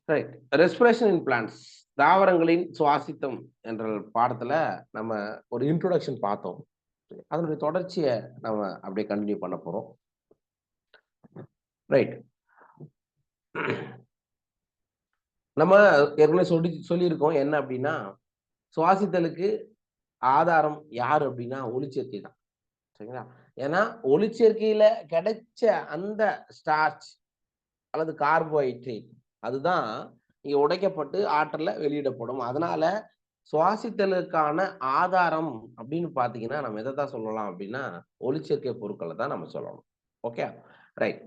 Right. Respiration இன் plants, தாவரங்களின் சுவாசித்தம் என்ற பாடத்துல நம்ம ஒரு இன்ட்ரோடக்ஷன் பார்த்தோம். அதனுடைய தொடர்ச்சியை நம்ம அப்படியே கண்டினியூ பண்ண போறோம். ரைட். நம்ம ஏற்கனவே சொல்லியிருக்கோம் என்ன அப்படின்னா, சுவாசித்தலுக்கு ஆதாரம் யார் அப்படின்னா ஒளிச்சேர்க்கை தான். சரிங்களா? ஏன்னா ஒளிச்சேர்க்கையில கிடைச்ச அந்த ஸ்டார்ச் அல்லது கார்போஹைட்ரேட் அதுதான் இங்க உடைக்கப்பட்டு ஆற்றல்ல வெளியிடப்படும். அதனால சுவாசித்தலுக்கான ஆதாரம் அப்படின்னு பாத்தீங்கன்னா நம்ம எதை தான் சொல்லலாம் அப்படின்னா ஒளிச்சேர்க்கை பொருட்களை தான் நம்ம சொல்லணும். Okay, right.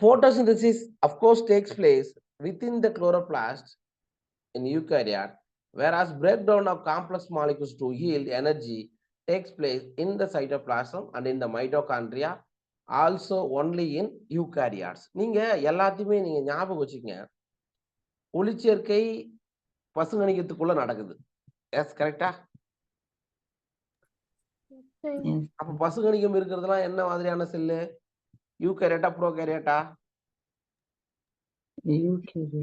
Photosynthesis of course takes place within the chloroplast in eukaryote, whereas breakdown of complex molecules to yield energy takes place in the cytoplasm and in the mitochondria, also only in eukaryotes. நீங்க எல்லாத்தையுமே நீங்க ஞாபகம் வச்சுக்கங்க, ஒளிச்சேர்க்கை பசுங்கணிகத்துக்குள்ள நடக்குது. S, கரெக்டா? அப்ப பசுங்கணிகம் இருக்கிறதுலாம் என்ன மாதிரியான செல்லு? யூகேரியோட்டா ப்ரோகேரியோட்டா?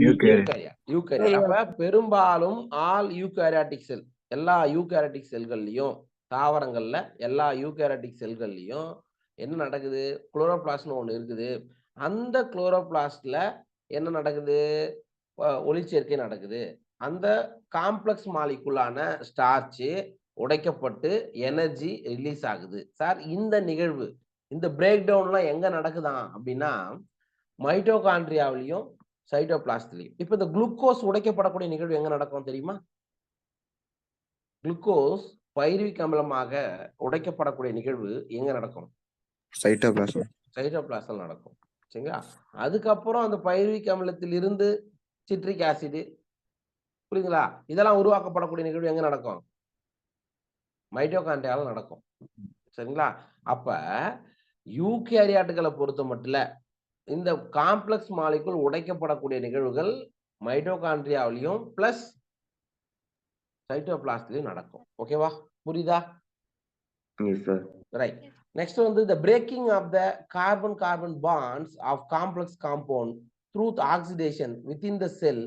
யூகேரியோட். அப்ப பெரும்பாலும் ஆல் யூகேரியாட்டிக் செல், எல்லா யூகேரியாட்டிக் செல்கள்லயும், தாவரங்கள்ல எல்லா யூகேரியாட்டிக் செல்கள்லயும் என்ன நடக்குது? குளோரோபிளாஸ்ட்னு ஒண்ணு இருக்குது. அந்த குளோரோபிளாஸ்ட்ல என்ன நடக்குது? ஒளிச்சேர்க்கை நடக்குது. அந்த காம்ப்ளெக்ஸ் மாலிகுலான ஸ்டார்ச் உடைக்கப்பட்டு எனர்ஜி ரிலீஸ் ஆகுது. சார், இந்த நிகழ்வு, இந்த பிரேக் டவுன்லாம் எங்க நடக்குதான் அப்படின்னா மைட்டோகாண்ட்ரியாவிலையும் சைட்டோபிளாஸ்ட்லயும். இப்ப இந்த குளுக்கோஸ் உடைக்கப்படக்கூடிய நிகழ்வு எங்க நடக்கும் தெரியுமா? குளுக்கோஸ் பைருவிக் அமிலமாக உடைக்கப்படக்கூடிய நிகழ்வு எங்க நடக்கும்? சைட்டோபிளாசம் நடக்கும். சரிங்களா? அதுக்கப்புறம் அந்த பைருவிக் அமிலத்தில் இருந்து சிட்ரிக் ஆசிட், புரியுதுங்களா, இதெல்லாம் உருவாக்கப்படக்கூடிய நிகழ்வு எங்க நடக்கும்? மைட்டோகாண்ட்ரியால நடக்கும். சரிங்களா? அப்ப யூகேரியாட்டுகளை பொறுத்த மட்டும் இந்த காம்ப்ளெக்ஸ் மாலிகுல் உடைக்கப்படக்கூடிய நிகழ்வுகள் மைட்டோகாண்ட்ரியாவிலையும் பிளஸ் சைட்டோபிளாஸ்ட்லயும் நடக்கும். ஓகேவா? புரியுதா? ரைட். நெக்ஸ்ட் வந்து the breaking of the carbon carbon bonds of complex compound through the oxidation within the cell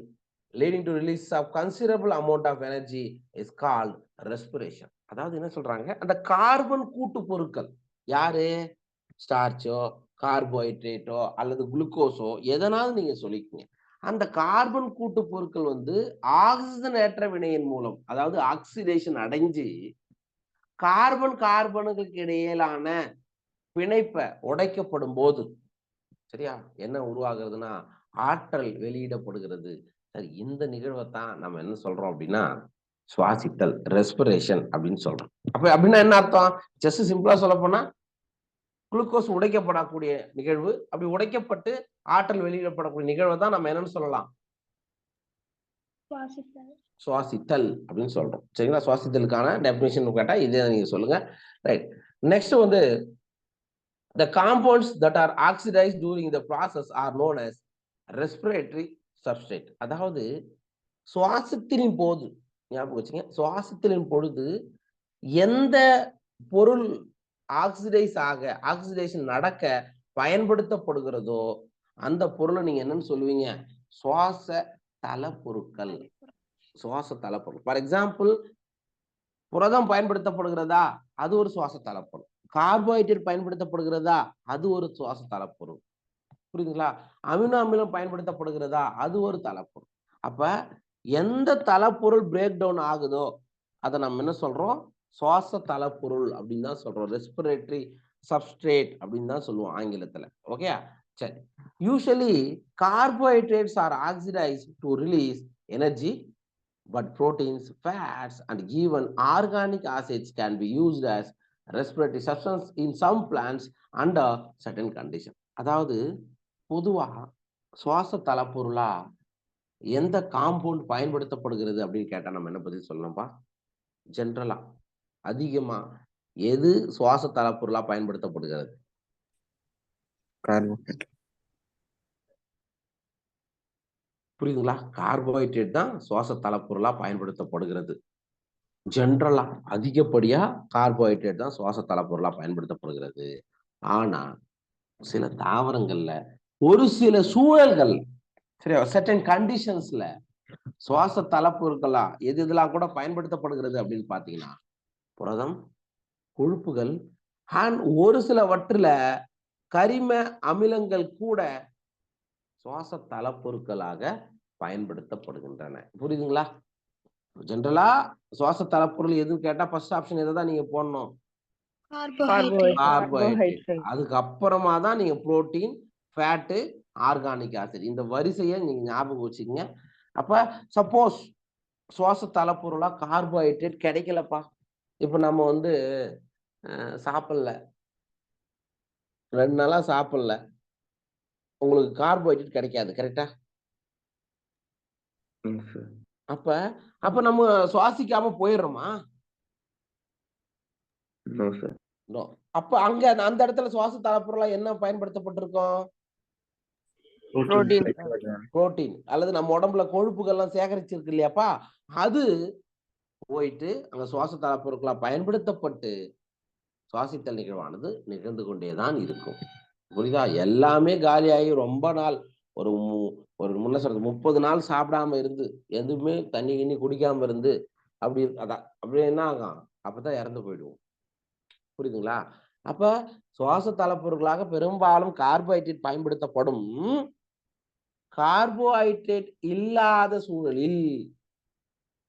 leading to release of considerable amount of energy is called respiration. அதாவது என்ன சொல்றாங்க, அந்த carbon கூட்டு பொருட்கள் யாரு? ஸ்டார்ச்சோ கார்போஹைட்ரேட்டோ அல்லது குளுக்கோஸோ எதனாலும் நீங்க சொல்லிக்கீங்க. அந்த கார்பன் கூட்டு பொருட்கள் வந்து ஆக்சிஜன் ஏற்ற வினையின் மூலம், அதாவது ஆக்சிடேஷன் அடைஞ்சு கார்பன் கார்பனுக்கு இடையிலான பிணைப்பை உடைக்கப்படும் போது, சரியா, என்ன உருவாகிறதுனா ஆற்றல் வெளியிடப்படுகிறது. சரி, இந்த நிகழ்வை தான் நம்ம என்ன சொல்றோம் அப்படின்னா சுவாசித்தல், ரெஸ்பிரேஷன் அப்படின்னு சொல்றோம். அப்ப அப்படின்னா என்ன அர்த்தம்? ஜஸ்ட் சிம்பிளா சொல்ல போனா குளுக்கோஸ் உடைக்கப்படக்கூடிய நிகழ்வு, அப்படி உடைக்கப்பட்டு ஆற்றல் வெளியிடப்படக்கூடிய நிகழ்வை தான் நம்ம என்னன்னு சொல்லலாம்? சுவாசித்தல் அப்படின்னு சொல்றோம். சரிங்களா? சுவாசித்தலுக்கான டெபினிஷன் கேட்டா இதே நீங்க சொல்லுங்க. ரைட். நெக்ஸ்ட் வந்து the compounds that are oxidized during the process are known as respiratory substrate. அதாவது சுவாசத்தின் போது, ஞாபகம் வச்சுங்க, சுவாசத்தின் பொழுது எந்த பொருள் ஆக்சிடேஷன் நடக்க பயன்படுத்தப்படுகிறதோ அந்த பொருளை நீங்க என்னன்னு சொல்லுவீங்க? சுவாச தள பொருட்கள். சுவாச தள பொருள். ஃபார் எக்ஸாம்பிள், புரதம் பயன்படுத்தப்படுகிறதா? அது ஒரு சுவாச தளப்பொருள். கார்போஹைட்ரேட் பயன்படுத்தப்படுகிறதா? அது ஒரு சுவாச தளப்பொருள். புரியுதுங்களா? அமினோ அமிலம் பயன்படுத்தப்படுகிறதா? அது ஒரு தளப்பொருள். அப்ப எந்த தளப்பொருள் பிரேக் டவுன் ஆகுதோ அதை நம்ம என்ன சொல்றோம்? சுவாச தளப்பொருள் அப்படின்னு தான் சொல்றோம். ரெஸ்பிரேட்டரி சப்ஸ்ட்ரேட் அப்படின்னு தான் சொல்லுவோம் ஆங்கிலத்துல. ஓகே, சரி. Usually carbohydrates are oxidised to release energy, but proteins, fats and even organic acids can be used as respiratory substance in some plants under certain conditions. அதாவது பொதுவா சுவாச தளப்பொருளா எந்த காம்பவுண்ட் பயன்படுத்தப்படுகிறது அப்படின்னு கேட்டா நம்ம என்ன பதில் சொல்லணும்பா? ஜென்ரலா அதிகமா எது சுவாச தளப்பொருளா பயன்படுத்தப்படுகிறது? புரியுதுங்களா? கார்போஹைட்ரேட் தான் சுவாச தளப்பொருளா பயன்படுத்தப்படுகிறது. ஜென்ரலா அதிகப்படியா கார்போஹைட்ரேட் தான் சுவாச தளப்பொருளா பயன்படுத்தப்படுகிறது. ஆனா சில தாவரங்கள்ல ஒரு சில சூழல்கள் சரியா? சர்டன் கண்டிஷன்ஸ்ல சுவாச தலப்பொருட்களா எது இதெல்லாம் கூட பயன்படுத்தப்படுகிறது அப்படின்னு பாத்தீங்கன்னா புரதம், கொழுப்புகள் அண்ட் ஒரு சிலவற்றில கரிம அமிலங்கள் கூட சுவாச தலப்பொருட்களாக பயன்படுத்தப்படுகின்றன. புரியுதுங்களா? ஜென்ரலா சுவாச தலப்பொருள் எதுன்னு கேட்டா ஃபர்ஸ்ட் ஆப்ஷன் எதை தான் நீங்க போடணும்? கார்போஹைட்ரேட். அதுக்கப்புறமா தான் நீங்க புரோட்டீன், ஃபேட்டு, ஆர்கானிக் ஆசிட் இந்த வரிசையை நீங்க ஞாபகம் வச்சுக்கங்க. அப்ப சப்போஸ் சுவாச தலப்பொருளா கார்போஹைட்ரேட் கிடைக்கலப்பா, இப்ப நம்ம வந்து சாப்பிடல, 2 நாளா சாப்பிடல, உங்களுக்கு கார்போஹைட்ரேட் கிடைக்காது. கரெக்டா? அப்ப அப்ப நம்ம சுவாசிக்காம போயிடுறோமா? நோ. அப்ப அங்க அந்த இடத்துல சுவாச தலப்பொருளா என்ன பயன்படுத்தப்பட்டிருக்கும்? புரோட்டீன் அல்லது நம்ம உடம்புல கொழுப்புகள்லாம் சேகரிச்சிருக்கு இல்லையாப்பா, அது போயிட்டு அங்க சுவாச தலப்பொருட்களா பயன்படுத்தப்பட்டு சுவாசித்தல் நிகழ்வானது நிகழ்ந்து கொண்டேதான் இருக்கும். புரியுதா? எல்லாமே காலியாகி ரொம்ப நாள் ஒரு ஒரு முன்ன சொல்றது 30 நாள் சாப்பிடாம இருந்து எதுவுமே தண்ணி கிண்ணி குடிக்காம இருந்து அப்படி அதான் அப்படி என்ன ஆகும்? அப்பதான் இறந்து போயிடுவோம். புரியுதுங்களா? அப்ப சுவாச தலப்பொருட்களாக பெரும்பாலும் கார்போஹைட்ரேட் பயன்படுத்தப்படும். கார்போஹைட்ரேட் இல்லாத சூழலில்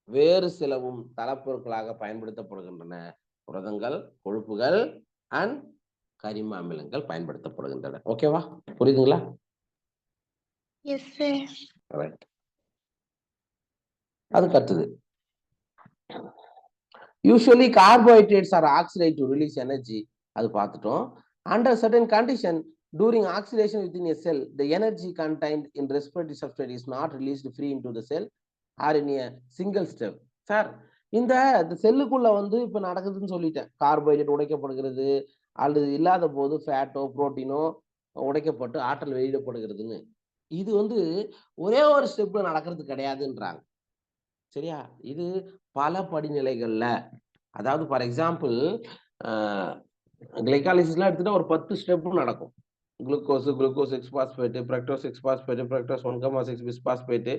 வேறு சிலவும் தலப்பொருட்களாக பயன்படுத்தப்படுகின்றன. புரதங்கள், கொழுப்புகள் அண்ட் கரிம அமிலங்கள் பயன்படுத்தப்படுகின்றன. ஓகேவா? புரியுதுங்களா? அதுக்கு அடுத்தது usually carbohydrates are oxidised to release energy. அது பார்த்துட்டோம். Under certain condition during oxidation within a cell, the energy contained in respiratory substrate is not released free into the cell or in a single step. Sir, இந்த செல்லுக்குள்ள வந்து இப்ப நடக்குதுன்னு சொல்லிட்டேன். Carbohydrate உடைக்கப்படுகிறது அல்லது இல்லாத போது ஃபேட்டோ புரோட்டீனோ உடைக்கப்பட்டு ஆற்றல் வெளியிடப்படுகிறதுன்னு. இது வந்து ஒரே ஒரு ஸ்டெப்ல நடக்கிறது கிடையாதுன்றாங்க. சரியா? இது பல படிநிலைகள்ல, அதாவது ஃபார் எக்ஸாம்பிள் கிளைகாலிசிஸ்லாம் எடுத்துட்டா ஒரு 10 ஸ்டெப் நடக்கும். Glucose 6 phosphate, fructose 6 phosphate, fructose 1,6 bisphosphate,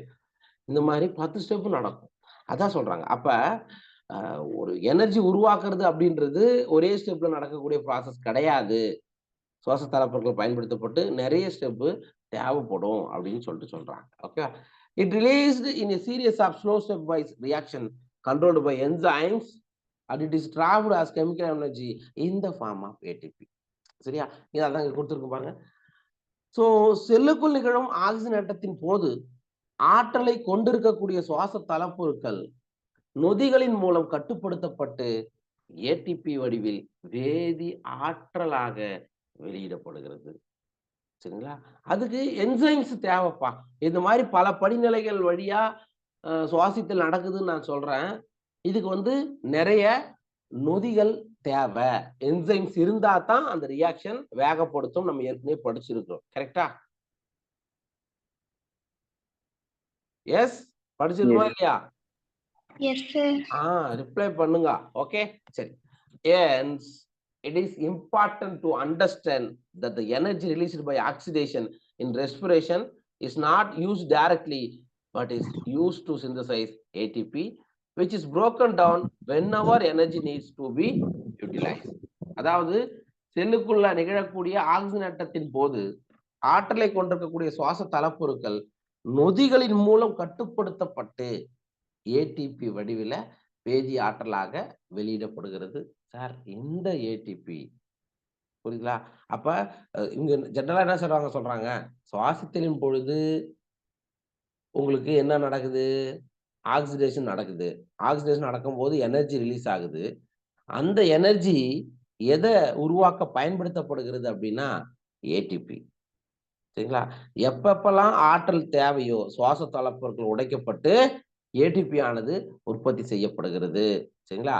இந்த மாதிரி 10 ஸ்டெப் நடக்கும். அதான் சொல்றாங்க. அப்ப ஒரு எனர்ஜி உருவாக்குறது அப்படின்றது ஒரே ஸ்டெப்ல நடக்கக்கூடிய ப்ராசஸ் கிடையாது. சுவாச தலப்பொருட்கள் பயன்படுத்தப்பட்டு நிறைய ஸ்டெப் தேவைப்படும் அப்படின்னு சொல்லிட்டு சொல்றாங்க. Okay. It released in a series of slow stepwise reaction controlled by enzymes and it is trapped as chemical energy in the form of ATP. சரியா? இது அதான் இங்க கொடுத்துருக்கு பாருங்க. சோ செல்லுக்குள் நிகழும் ஆக்சிஜனேற்றத்தின் போது ஆற்றலை கொண்டிருக்கக்கூடிய சுவாச தலப்பொருட்கள் நொதிகளின் மூலம் கட்டுப்படுத்தப்பட்டு ஏடிபி வடிவில் வேதி ஆற்றலாக வெளியிடப்படுகிறது. சரிங்களா? அதுக்கு என்சைம்ஸ் தேவைப்பா. இந்த மாதிரி பல படிநிலைகள் வழியா சுவாசித்தல் நடக்குதுன்னு நான் சொல்றேன். இதுக்கு வந்து நிறைய நொதிகள் தேவை. என்சைம்ஸ் இருந்தா தான் அந்த ரியாக்ஷன் வேகப்படுத்தும். நம்ம ஏற்கனவே படிச்சிருக்கோம். கரெக்டா? எஸ், படிச்சிருக்கோமா இல்லையா? Yes sir. ரிப்ளை பண்ணுங்க. ஓகே, சரி. Hence, it is important to understand that the energy released by oxidation in respiration is not used directly, but is used to synthesize ATP, which is broken down whenever energy needs to be utilized. அதாவது செல்லுக்குள்ள நிகழக்கூடிய ஆக்சிஜனேற்றத்தின் போது ஆற்றலை கொண்டிருக்கக்கூடிய சுவாச தலப்பொருட்கள் நொதிகளின் மூலம் கட்டுப்படுத்தப்பட்டு ATP வடிவில வேதி ஆற்றலாக வெளியிடப்படுகிறது. சார், இந்த ஏடிபி புரியுதுங்களா? அப்ப இங்க ஜெனரலா என்ன சொல்றாங்க, சுவாசித்தலின் பொழுது உங்களுக்கு என்ன நடக்குது? ஆக்சிடேஷன் நடக்குது. ஆக்சிடேஷன் நடக்கும்போது எனர்ஜி ரிலீஸ் ஆகுது. அந்த எனர்ஜி எதை உருவாக்க பயன்படுத்தப்படுகிறது அப்படின்னா ஏடிபி. சரிங்களா? எப்பப்பெல்லாம் ஆற்றல் தேவையோ சுவாச தலப்பொருட்கள் உடைக்கப்பட்டு ஏடிபி ஆனது உற்பத்தி செய்யப்படுகிறது. சரிங்களா?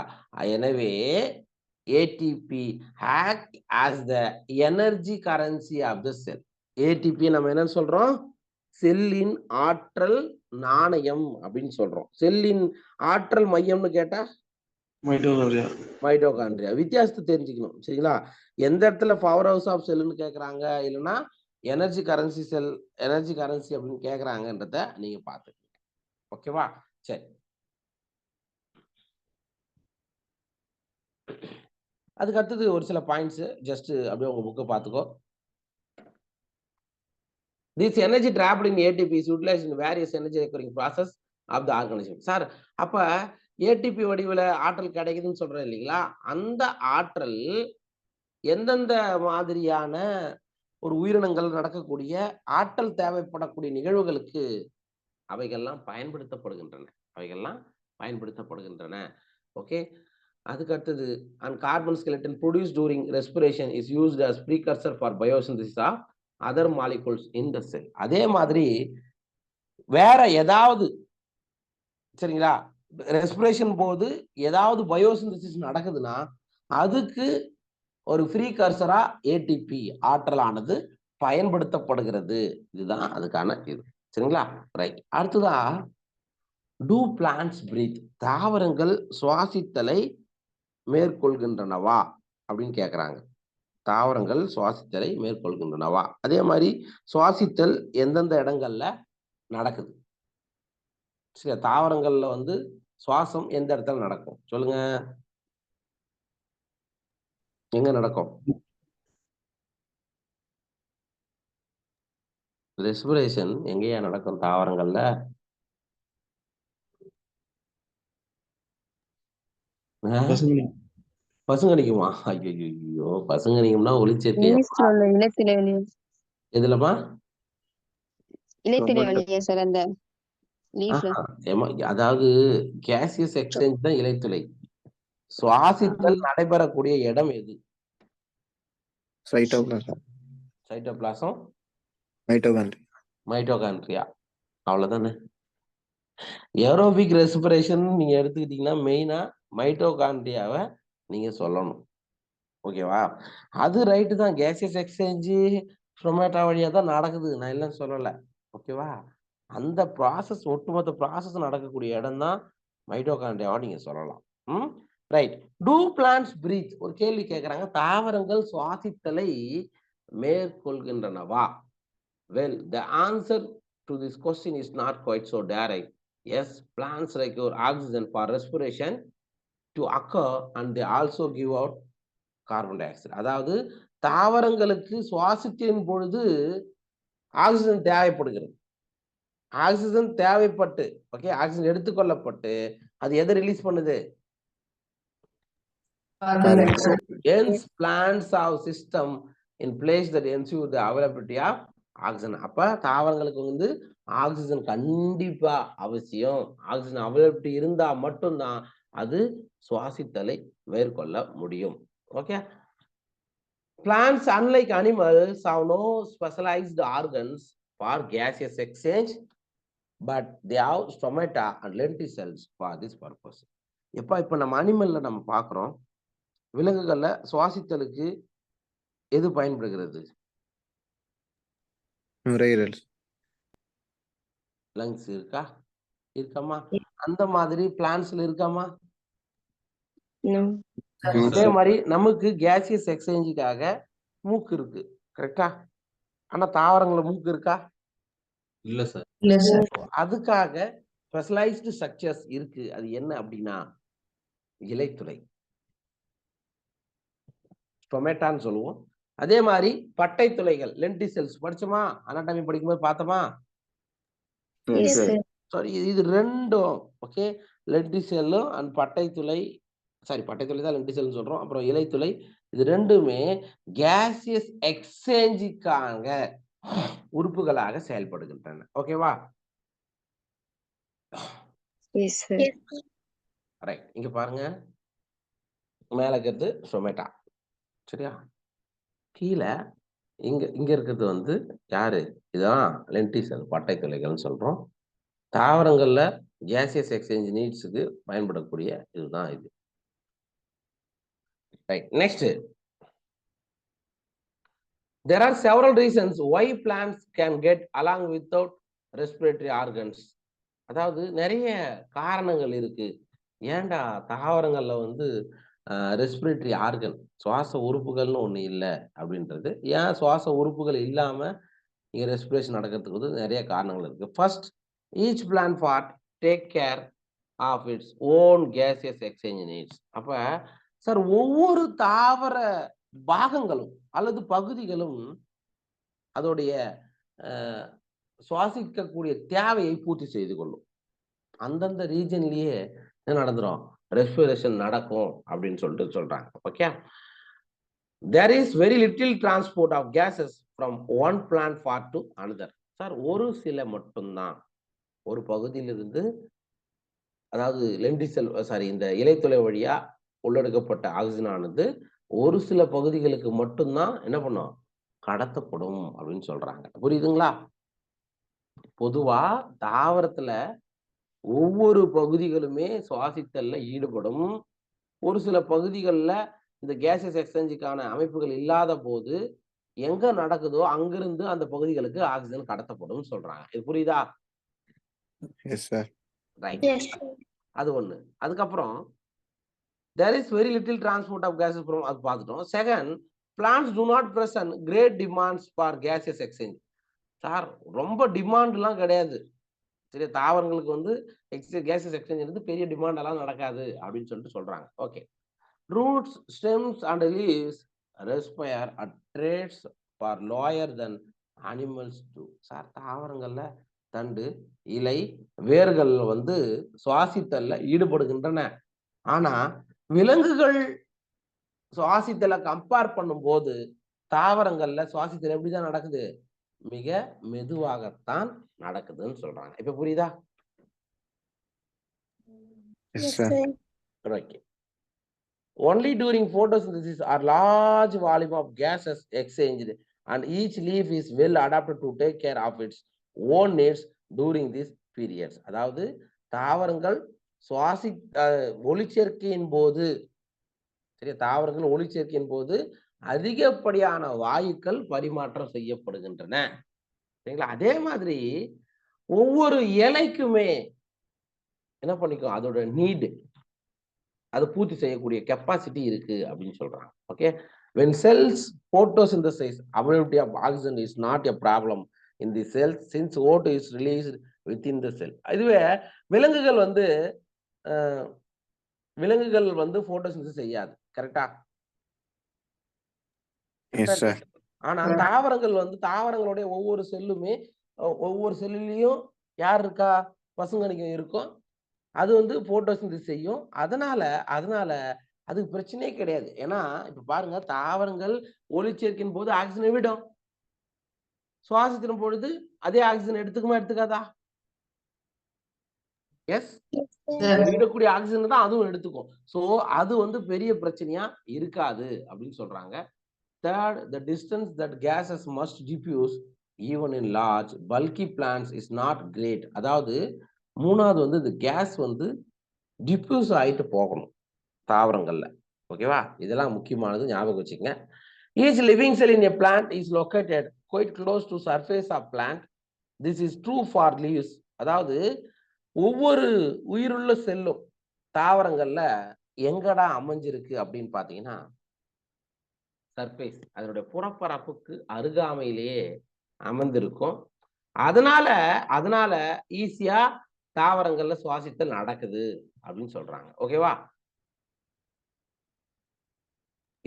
எனவே ATP act as the energy currency of the cell. ATP நம்ம என்ன சொல்றோம்? செல்லின் ஆற்றல் நாணயம் அப்படின்னு சொல்றோம். செல்லின் ஆற்றல் மையம்னு கேட்டா மைட்டோகாண்ட்ரியா. வித்தியாசத்தை தெரிஞ்சுக்கணும். சரிங்களா? எந்த இடத்துல பவர் ஹவுஸ் ஆஃப் செல்லுன்னு கேட்கறாங்க, இல்லைன்னா எனர்ஜி கரன்சி செல், எனர்ஜி கரன்சி அப்படின்னு கேக்குறாங்கன்றத நீங்க பாத்துக்கோங்க. ஓகேவா? சரி. அதுக்கு அடுத்தது ஒரு சில பாயிண்ட்ஸ் ஜஸ்ட் அப்படியே உங்க புக்கை பார்த்துக்கோ. This energy trapped in ATP is utilized in various energy requiring process of the organism. Sir, அப்ப ஏடிபி வடிவில் ஆற்றல் கிடைக்குதுன்னு சொல்றேன் இல்லைங்களா? அந்த ஆற்றல் எந்தெந்த மாதிரியான ஒரு உயிரினங்கள் நடக்கக்கூடிய ஆற்றல் தேவைப்படக்கூடிய நிகழ்வுகளுக்கு அவைகள்லாம் பயன்படுத்தப்படுகின்றன. ஓகே. அதுக்கு அடுத்தது and carbon skeleton produced during respiration is used as precursor for biosynthesis of other molecules in the cell. அதே மாதிரி வேற ஏதாவது சரிங்களா, ரெஸ்பிரேஷன் போது ஏதாவது பயோசிந்தசிஸ் நடக்குதுன்னா அதுக்கு ஒரு ப்ரீகர்சரா ஏடிபி ஆற்றலானது பயன்படுத்தப்படுகிறது. இதுதான் அதுக்கான இது. சரிங்களா? ரைட். அடுத்ததா டூ பிளான்ட்ஸ் பிரீத், தாவரங்கள் சுவாசித்தலை மேற்கொள்கின்றனவா அப்படின்னு கேட்குறாங்க. தாவரங்கள் சுவாசித்தலை மேற்கொள்கின்றனவா? அதே மாதிரி சுவாசித்தல் எந்தெந்த இடங்கள்ல நடக்குது? சரி, தாவரங்கள்ல வந்து சுவாசம் எந்த இடத்துல நடக்கும் சொல்லுங்க? எங்க நடக்கும்? ரெஸ்பிரேஷன் எங்கேயா நடக்கும் தாவரங்கள்ல? பசுங்கடிக்குமா? ஐயோ, பசுங்கடிக்கும்னா ஒளிச்சேர்க்கை. எதுலமா? அதாவது கேசியஸ் எக்ஸ்சேஞ்ச் தான் இலைத்துளை. சுவாசித்தல் நடைபெறக்கூடிய இடம் எது? Cytoplasm, mitochondria. அவ்வளவுதானே. ஏரோபிக் ரெஸ்பிரேஷன் நீங்க எடுத்துக்கிட்டீங்கன்னா மெயினா மைட்டோகாண்ட்ரியாவை நீங்க சொல்லணும். ஓகேவா? அது ரைட்டு தான். கேசியஸ் எக்ஸ்சேஞ்சு ஸ்டொமேட்டா வழியா தான் நடக்குது, நான் இல்லைன்னு சொல்லல. ஓகேவா? அந்த ப்ராசஸ், ஒட்டுமொத்த ப்ராசஸ் நடக்கக்கூடிய இடம் தான் மைட்டோகாண்ட்ரியாவை நீங்க சொல்லலாம். ரைட். டூ பிளான்ட்ஸ் பிரீத், ஒரு கேள்வி கேட்கறாங்க, தாவரங்கள் சுவாசித்தலை மேற்கொள்கின்றனவா? Well, the answer to this question is not quite so direct. Yes, plants require oxygen for respiration to occur and they also give out carbon dioxide. அதாவது தாவரங்களுக்கு சுவாசித்தின் பொழுது ஆக்சிஜன் தேவைப்படுகிறது. Oxygen தேவைப்பட்டு, okay, oxygen எடுத்துக்கொள்ளப்பட்டு அது எதை ரிலீஸ் பண்ணுது? Hence, plants have system in place that ensure the availability of oxygen. அப்ப தாவரங்களுக்கு வந்து ஆக்சிஜன் கண்டிப்பா அவசியம். ஆக்சிஜன் அவைலபிலிட்டி இருந்தா மட்டும்தான் அது சுவாசித்தலை மேற்கொள்ள முடியும். Okay. Plants, unlike animals, have no specialized organs for gaseous exchange, but they have stomata and lenticels for this purpose. இப்ப நம்ம அனிமல்ல நம்ம பார்க்கிறோம், விலங்குகள்ல சுவாசித்தலுக்கு எது பயன்படுகிறது? லங்ஸ் இருக்காமா? அந்த மாதிரி பிளான்ட்ஸ்ல இருக்காமா? அதே மாதிரி நமக்கு கேசியஸ் எக்ஸ்சேஞ்சுக்காக மூக்கு இருக்கு, கரெக்டா? ஆனா தாவரங்கள மூக்கு இருக்கா? இல்ல சார். அதுக்காக ஸ்பெஷலைஸ்டு ஸ்ட்ரக்சர்ஸ் இருக்கு. அது என்ன அப்படின்னா இலைத்துளை, ஸ்டொமேட்டான்னு சொல்லுவோம். அதே மாதிரி பட்டை துளைகள், லென்டிசெல்ஸ் படிச்சோமா? அனாட்டமி படிக்கும்போது பார்த்தோமா? சாரி, இது ரெண்டும் ஓகே. லென்டிசெல்லும் அண்ட் பட்டை துளை, சாரி பட்டை துளை தான் லென்டிசெல்னு சொல்றோம். அப்புறம் இலைத்துளை, இது ரெண்டுமே கேசியஸ் எக்ஸ்சேஞ்சுக்காக உறுப்புகளாக செயல்படுகின்றன. ஓகேவா? ரைட். இங்க பாருங்க, மேல இருக்கிறது ஸ்டொமேட்டா, சரியா? கீழே இங்க இருக்கிறது வந்து யாரு? இதுதான் லென்டிசெல், பட்டை துளைகள்னு சொல்றோம். தாவரங்கள்ல கேசியஸ் எக்ஸ்சேஞ்ச் நீட்ஸுக்கு பயன்படக்கூடிய இதுதான் இது. Right. Next, there are several reasons why plants can get along without respiratory organs. அதாவது நிறைய காரணங்கள் இருக்கு, ஏன்டா தாவரங்கள்ல வந்து ரெஸ்பிரேட்டரி ஆர்கன், சுவாச உறுப்புகள்னு ஒண்ணு இல்லை அப்படின்றது. ஏன் சுவாச உறுப்புகள் இல்லாம இங்க ரெஸ்பிரேஷன் நடக்கிறதுக்கு வந்து நிறைய காரணங்கள் இருக்கு. First, each plant part take care of its own gaseous exchange needs. அப்ப சார் ஒவ்வொரு தாவர பாகங்களும் அல்லது பகுதிகளும் அதோடைய சுவாசிக்கக்கூடிய தேவையை பூர்த்தி செய்து கொள்ளும். அந்தந்த ரீஜன்லயே என்ன நடந்துரும், ரெஸ்பிரேஷன் நடக்கும் அப்படின்னு சொல்லிட்டு சொல்றாங்க. Okay, there is very little transport of gases from one plant part to another. Sir ஒரு சில மட்டும்தான் ஒரு பகுதியிலிருந்து, அதாவது லென்டிசெல் இந்த இலைத்துளை வழியா உள்ளெடுக்கப்பட்ட ஆக்சிஜன் ஆனது ஒரு சில பகுதிகளுக்கு மட்டும்தான் என்ன பண்ணும், கடத்தப்படும் அப்படின்னு சொல்றாங்க. புரியுதுங்களா? பொதுவா தாவரத்துல ஒவ்வொரு பகுதிகளுமே சுவாசித்தல்ல ஈடுபடும். ஒரு சில பகுதிகளில் இந்த கேசஸ் எக்ஸ்சேஞ்சுக்கான அமைப்புகள் இல்லாத போது எங்க நடக்குதோ அங்கிருந்து அந்த பகுதிகளுக்கு ஆக்சிஜன் கடத்தப்படும் சொல்றாங்க. இது புரியுதா? Yes sir. ரைட், அது ஒண்ணு. அதுக்கப்புறம் there is very little transport of gases from, அது பார்த்துட்டோம். Second, plants do not present great demands for gaseous exchange. Sir ரொம்ப டிமாண்ட்லாம் கிடையாது. சரி, தாவரங்களுக்கு வந்து கேசஸ் எக்ஸ்சேஞ்ச் வந்து பெரிய டிமாண்ட் எல்லாம் நடக்காது அப்படின்னு சொல்லிட்டு சொல்றாங்க. Okay, roots, stems and leaves respire at rates far lower than animals do. Sir தாவரங்கள்ல தண்டு, இலை, வேர்கள் வந்து சுவாசித்தல்ல ஈடுபடுகின்றன. ஆனா விலங்குகள் சுவாசித்தல கம்பேர் பண்ணும்போது தாவரங்கள்ல சுவாசித்தல் எப்படிதான் நடக்குது, மிக மெதுவாகத்தான் நடக்குதுன்னு சொல்றாங்க. இப்ப புரியுதா? Okay. Only during photosynthesis are large volume of gases exchanged and each leaf is well adapted to take care of its own needs during these periods. அதாவது தாவரங்கள் ஒளிச்சேர்க்கையின் போது, சரி, தாவரங்கள் ஒளிச்சேர்க்கையின் போது அதிகப்படியான வாயுக்கள் பரிமாற்றம் செய்யப்படுகின்றன. சரிங்களா? அதே மாதிரி ஒவ்வொரு இலைக்குமே என்ன பண்ணிக்கும், அதோட நீடு, அது பூர்த்தி செய்யக்கூடிய கெப்பாசிட்டி இருக்கு அப்படின்னு சொல்றாங்க. Okay, when cells photosynthesize, availability of oxygen is not a problem in the cells since O2 is released within the cell. இதுவே விலங்குகள் வந்து போட்டோசிந்தசிஸ் செய்யாது. கரெக்டா? ஆனா தாவரங்கள் வந்து தாவரங்களுடைய ஒவ்வொரு செல்லுமே, ஒவ்வொரு செல்லுலயும் யார் இருக்கா, பசுங்கணிக்கம் இருக்கும், அது வந்து போட்டோசிந்தசிஸ் செய்யும். அதனால அதுக்கு பிரச்சனையே கிடையாது. ஏன்னா இப்ப பாருங்க, தாவரங்கள் ஒளிச்சேர்க்கையின் போது ஆக்சிஜனை விடும், சுவாசிக்கும் பொழுது அதே ஆக்சிஜன் எடுத்துக்காதா? எஸ், விடக்கூடிய ஆக்சிஜன் தான் அதுவும் எடுத்துக்கும். சோ அது வந்து பெரிய பிரச்சனையா இருக்காது அப்படின்னு சொல்றாங்க. Third, the distance that gases must diffuse even in large bulky plants is not great. அதாவது மூணாவது வந்து இந்த கேஸ் வந்து டிஃப்யூஸ் ஆயிட்டு போகணும் தாவரங்கள்ல. ஓகேவா? இதெல்லாம் முக்கியமானது, ஞாபகம் வச்சுக்கங்க. Each living cell in a plant is located quite close to surface of plant. This is true for leaves. அதாவது ஒவ்வொரு உயிருள்ள செல்லும் தாவரங்கள்ல எங்கடா அமைஞ்சிருக்கு அப்படின்னு பாத்தீங்கன்னா, சர்ஃபேஸ், அதனுடைய புறப்பரப்புக்கு அருகாமையிலேயே அமர்ந்திருக்கும். அதனால ஈஸியா தாவரங்கள்ல சுவாசித்தல் நடக்குது அப்படின்னு சொல்றாங்க. ஓகேவா?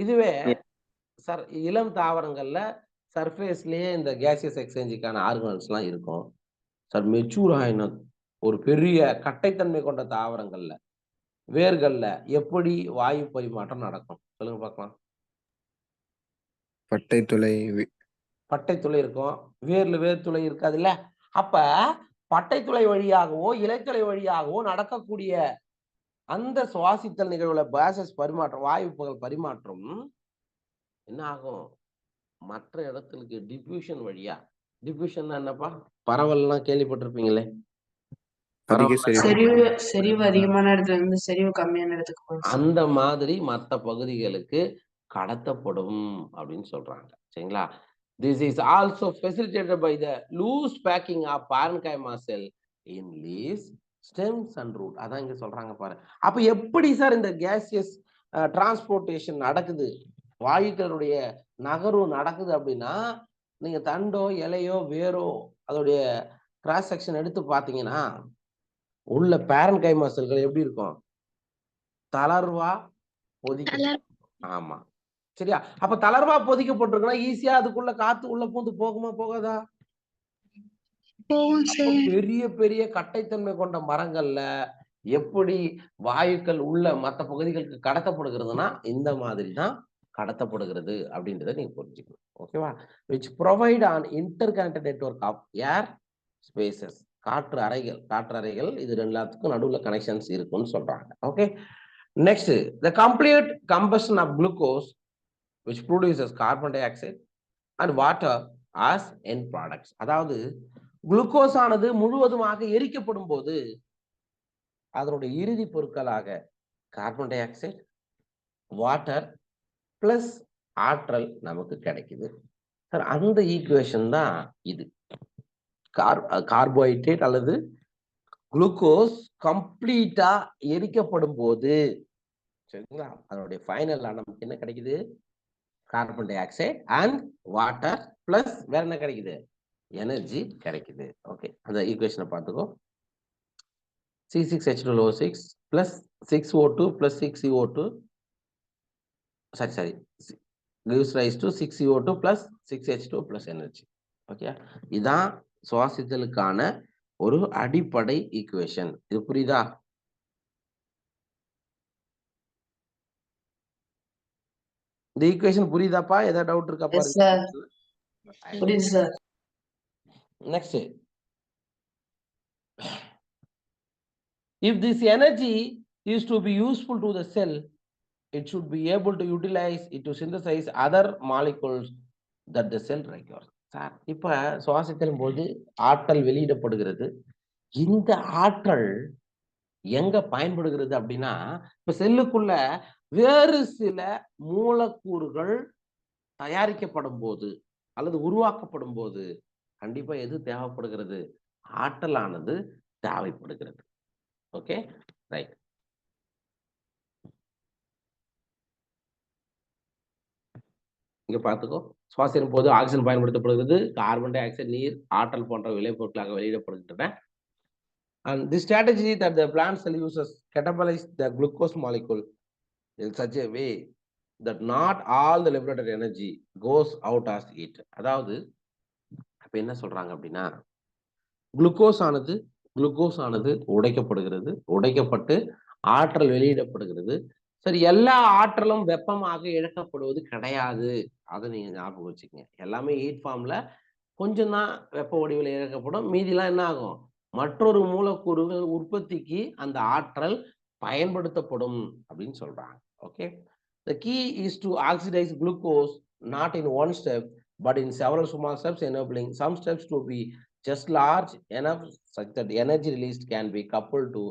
இதுவே சார் இளம் தாவரங்கள்ல சர்ஃபேஸ்லயே இந்த கேசியஸ் எக்ஸ்சேஞ்சுக்கான ஆர்கனல்ஸ் எல்லாம் இருக்கும். சார் மெச்சூர் ஆயின ஒரு பெரிய கட்டைத்தன்மை கொண்ட தாவரங்கள்ல, வேர்கள்ல எப்படி வாயு பரிமாற்றம் நடக்கும் சொல்லுங்க பார்க்கலாம். பட்டைத்துளை இருக்கும், வேர்த்துளை இருக்காது இல்ல? அப்ப பட்டைத்துளை வழியாகவோ இலைத்துளை வழியாகவோ நடக்கக்கூடிய அந்த சுவாசித்தல் நிகழ்வுல கேசஸ் பரிமாற்றம், வாயுப்புகள் பரிமாற்றம் என்ன ஆகும், மற்ற இடத்துக்கு டிஃப்யூஷன் வழியா. டிஃப்யூஷன் என்னப்பா, பரவல்லாம் கேள்விப்பட்டிருப்பீங்களே, செறிவு அதிகமான இடத்துல இருந்து செறிவு கம்மியான இடத்துக்கு அந்த மாதிரி மற்ற பகுதிகளுக்கு கடத்தப்படும் அப்படின்னு சொல்றாங்க. சரிங்களா? This is also facilitated by the loose packing of parenchyma cell in leaves, stems and root. அதான் இங்க சொல்றாங்க பாரு. அப்ப எப்படி சார் இந்த கேசியஸ் டிரான்ஸ்போர்டேஷன் நடக்குது, வாயுக்களுடைய நகர்வு நடக்குது அப்படின்னா, நீங்க தண்டோ இலையோ வேரோ அதோடைய கிராஸ் செக்ஷன் எடுத்து பார்த்தீங்கன்னா உள்ள பேரன் கைமா செல்கள் எப்படி இருக்கும்? தளர்வா பொதிக்க. ஆமா, சரியா? அப்ப தளர்வா பொதிக்கப்பட்டிருக்குன்னா ஈஸியா அதுக்குள்ள காத்து உள்ள பூந்து போகுமா போகாதா? போகும் சார். பெரிய பெரிய கட்டைத்தன்மை கொண்ட மரங்கள்ல எப்படி வாயுக்கள் உள்ள மற்ற பகுதிகளுக்கு கடத்தப்படுகிறதுனா இந்த மாதிரி தான் கடத்தப்படுகிறது அப்படின்றத நீங்க புரிஞ்சுக்கணும். ஓகேவா? which provide an interconnected network of air spaces. காற்று அறைகள் இது எல்லாத்துக்கும் நடுவுல கனெக்ஷன்ஸ் இருக்குன்னு சொல்றாங்க. Okay, next the complete combustion of glucose which produces carbon dioxide and water as end products. அதாவது குளுக்கோஸ் ஆனது முழுவதுமாக எரிக்கப்படும் போது அதனுடைய இறுதி பொருட்களாக carbon di oxide, water plus ஆற்றல் நமக்கு கிடைக்குது. சார் அந்த ஈக்குவேஷன் தான் இது. கார்போஹைட்ரேட் அல்லது குளுக்கோஸ் கம்ப்ளீட்டா எரிக்கப்படும் போது சரிங்களா அதனுடைய ஃபைனலா நமக்கு என்ன கிடைக்குது? Carbon di oxide and water plus வேற என்ன கிடைக்குது? எனர்ஜி கிடைக்குது. ஓகே, அந்த ஈக்குவேஷனை பார்த்துக்கோ. C6H12O6 plus 6O2 plus 6CO2 sorry gives rise to 6CO2 plus 6H2 plus energy. Okay, இதான் சுவாசித்தலுக்கான ஒரு அடிப்படை ஈக்குவேஷன். இது புரியுதா? இந்த ஈக்குவேஷன் புரியுதாப்பா? ஏதாவது டவுட் இருக்காப்பா? Yes, sir. புரியுது sir. Next, if this energy is to be useful to the cell, it should be able to utilize it to synthesize other molecules that the cell requires. Sir இப்ப சுவாசித்தலின் போது ஆற்றல் வெளியிடப்படுகிறது. இந்த ஆற்றல் எங்க பயன்படுகிறது அப்படின்னா இப்ப செல்லுக்குள்ள வேறு சில மூலக்கூறுகள் தயாரிக்கப்படும் போது அல்லது உருவாக்கப்படும் போது கண்டிப்பா எது தேவைப்படுகிறது? ஆற்றலானது தேவைப்படுகிறது. Okay, right. இங்க பார்த்துக்கோ, சுவாசிக்கும் போது ஆக்சிஜன் பயன்படுத்தப்படுகிறது. கார்பன் டை ஆக்சைடு, நீர், ஆற்றல் போன்ற விளைபொருட்களாக வெளியிடப்படுகின்றன. And this strategy that the plant cell uses catabolize the glucose molecule in such a way that not all the liberated energy goes out as heat. அதாவது அப்ப என்ன சொல்றாங்க அப்படின்னா குளுக்கோஸ் ஆனது உடைக்கப்படுகிறது. உடைக்கப்பட்டு ஆற்றல் வெளியிடப்படுகிறது. சரி, எல்லா ஆற்றலும் வெப்பமாக இழக்கப்படுவது கிடையாது. அதை நீங்க ஞாபகம் வச்சுக்கங்க. எல்லாமே ஹீட் ஃபார்ம்ல கொஞ்சம் தான் வெப்ப வடிவில் இழக்கப்படும். மீதிலாம் என்ன ஆகும்? மற்றொரு மூலக்கூறுகள் உற்பத்திக்கு அந்த ஆற்றல் பயன்படுத்தப்படும் அப்படின்னு சொல்றாங்க. Okay, the key is to oxidize glucose not in one step but in several small steps, enabling some steps to be just large enough such that energy released can be coupled to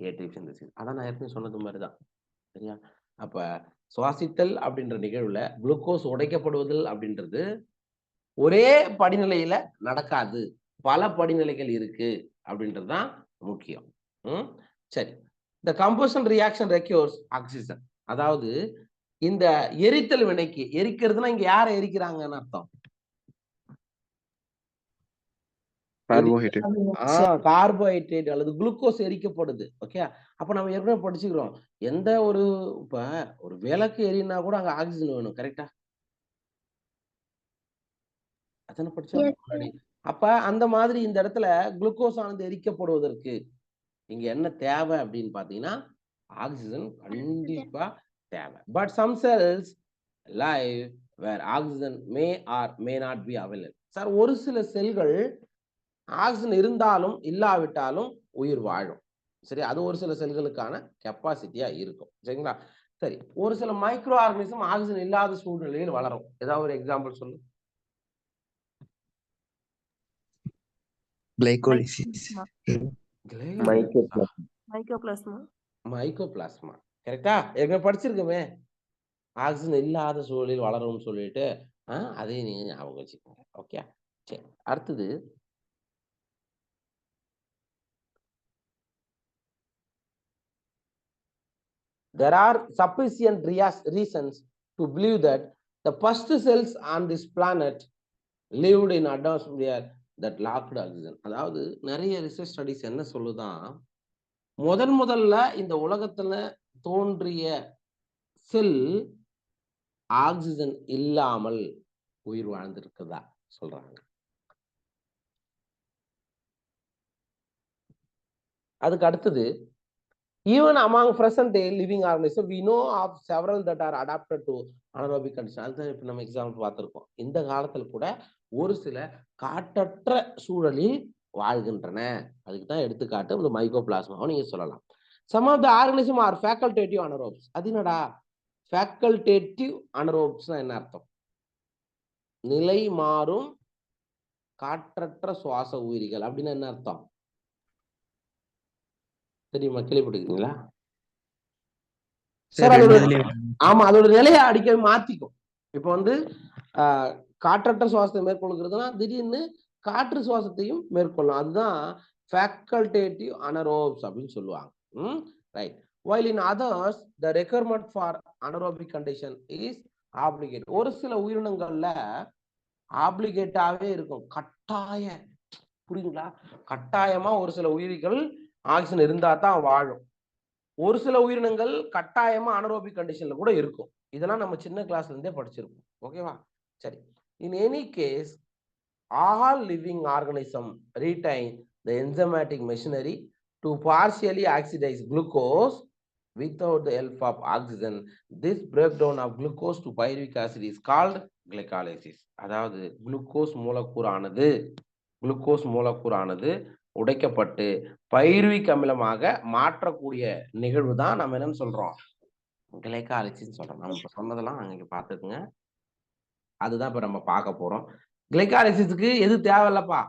ATP synthesis. அதான் நான் ஏற்கனவே சொன்னது மாதிரிதான். சரியா? அப்ப சுவாசித்தல் அப்படின்ற நிகழ்வுல glucose உடைக்கப்படுவதில் அப்படின்றது ஒரே படிநிலையில நடக்காது. பல படிநிலைகள் இருக்கு அப்படின்றதுதான் முக்கியம். சரி, the combustion reaction requires oxygen. அதாவது இந்த எரித்தல் வினைக்கு, எரிக்கிறதுனா இங்க யாரை எரிக்கிறாங்கன்னு அர்த்தம்? கார்போஹைட்ரேட் அல்லது குளுக்கோஸ் எரிக்கப்படுது. ஓகே, அப்ப நம்ம ஏற்கனவே படிச்சுக்கிறோம். எந்த ஒரு இப்ப ஒரு விளக்கு எரினா கூட அங்க ஆக்சிஜன் வேணும். கரெக்டா? அதான படிச்சோம் முன்னாடி. அப்ப அந்த மாதிரி இந்த இடத்துல குளுக்கோஸ் ஆனது எரிக்கப்படுவதற்கு இங்க என்ன தேவை அப்படின்னு பாத்தீங்கன்னா ஆக்சிஜன் கண்டிப்பா தேவை. But some cells live where oxygen may or may not be available. Sir ஒரு சில செல்கள் ஆக்சிஜன் இருந்தாலும் இல்லாவிட்டாலும் உயிர் வாழும். சரி, அது ஒரு சில செல்களுக்கான கெப்பாசிட்டியா இருக்கும். சரிங்களா? சரி, ஒரு சில மைக்ரோ ஆர்கனிசம் ஆக்சிஜன் இல்லாத சூழ்நிலையில் வளரும். ஏதாவது ஒரு எக்ஸாம்பிள் சொல்லு. மைக்கோபிளாஸ்மா. கரெக்டா? ஏற்கனவே படிச்சிருக்கோமே, ஆக்சிஜன் இல்லாத சூழலில் வளரும்னு சொல்லிட்டு அதையும் நீங்க ஞாபகம் வச்சுக்கோங்க. ஓகே, சரி. அடுத்தது there are sufficient reasons to believe that the first cells on this planet lived in atmosphere that lacked oxygen. அதாவது நிறைய ரிசர்ச் ஸ்டடிஸ் என்ன சொல்லுதான், முதல்ல இந்த உலகத்துல தோன்றிய செல் ஆக்சிஜன் இல்லாமல் உயிர் வாழ்ந்திருக்குதா சொல்றாங்க. அதுக்கு அடுத்தது, even among present day living organisms we know of several that are adapted to anaerobic conditions. அதுதான் இப்ப நம்ம எக்ஸாம்பிள் பார்த்திருக்கோம். இந்த காலத்துல கூட ஒரு சில காற்றற்ற சூழலில் வாழ்கின்றன. அதுக்கு தான் எடுத்துக்காட்டு இந்த மைக்கோபிளாஸ்மாவை நீங்க சொல்லலாம். some of the organisms are facultative anaerobes. அது என்னடா facultative anaerobes என்ன அர்த்தம்? நிலை மாறும் காற்றற்ற சுவாச உயிரிகள் அப்படின்னா என்ன அர்த்தம் தெரியுமா? கேள்விப்பட்டிருக்கீங்களா? சார் ஆமா, அதோட நிலையை அடிக்கடி மாத்திக்கும். இப்ப வந்து காற்றற்ற சுவாசத்தை மேற்கொள்கிறதுனா திடீர்னு காற்று சுவாசத்தையும் மேற்கொள்ளும். அதுதான் facultative anaerobes அப்படின்னு சொல்லுவாங்க. Right. while in others the requirement for anaerobic condition is obligate. ஒரு சில உயிரினங்கள்ல ஆப்ளிகேட்டாவே இருக்கும், கட்டாய, புரியுங்களா? கட்டாயமா ஒரு சில உயிரிகள் ஆக்சிஜன் இருந்தா தான் வாழும். ஒரு சில உயிரினங்கள் கட்டாயமா அனரோபிக் கண்டிஷன்ல கூட இருக்கும். இதெல்லாம் நம்ம சின்ன கிளாஸ்ல இருந்தே படிச்சிருக்கோம். ஓகேவா? சரி. In any case all living organism retain the enzymatic machinery to partially oxidize glucose without the help of oxygen. This breakdown of glucose to pyruvic acid is called glycolysis. அதாவது குளுக்கோஸ் மூலக்கூறானது உடைக்கப்பட்டு பைருவிக் அமிலமாக மாற்றக்கூடிய நிகழ்வு தான் நம்ம என்னன்னு சொல்றோம், glycolysis சொல்றோம். நம்ம இப்ப சொன்னதெல்லாம் அங்க பாத்துக்குங்க. அதுதான் இப்ப நம்ம பார்க்க போறோம். கிளைகாலிசிஸ்க்கு எது தேவையில்லப்பா?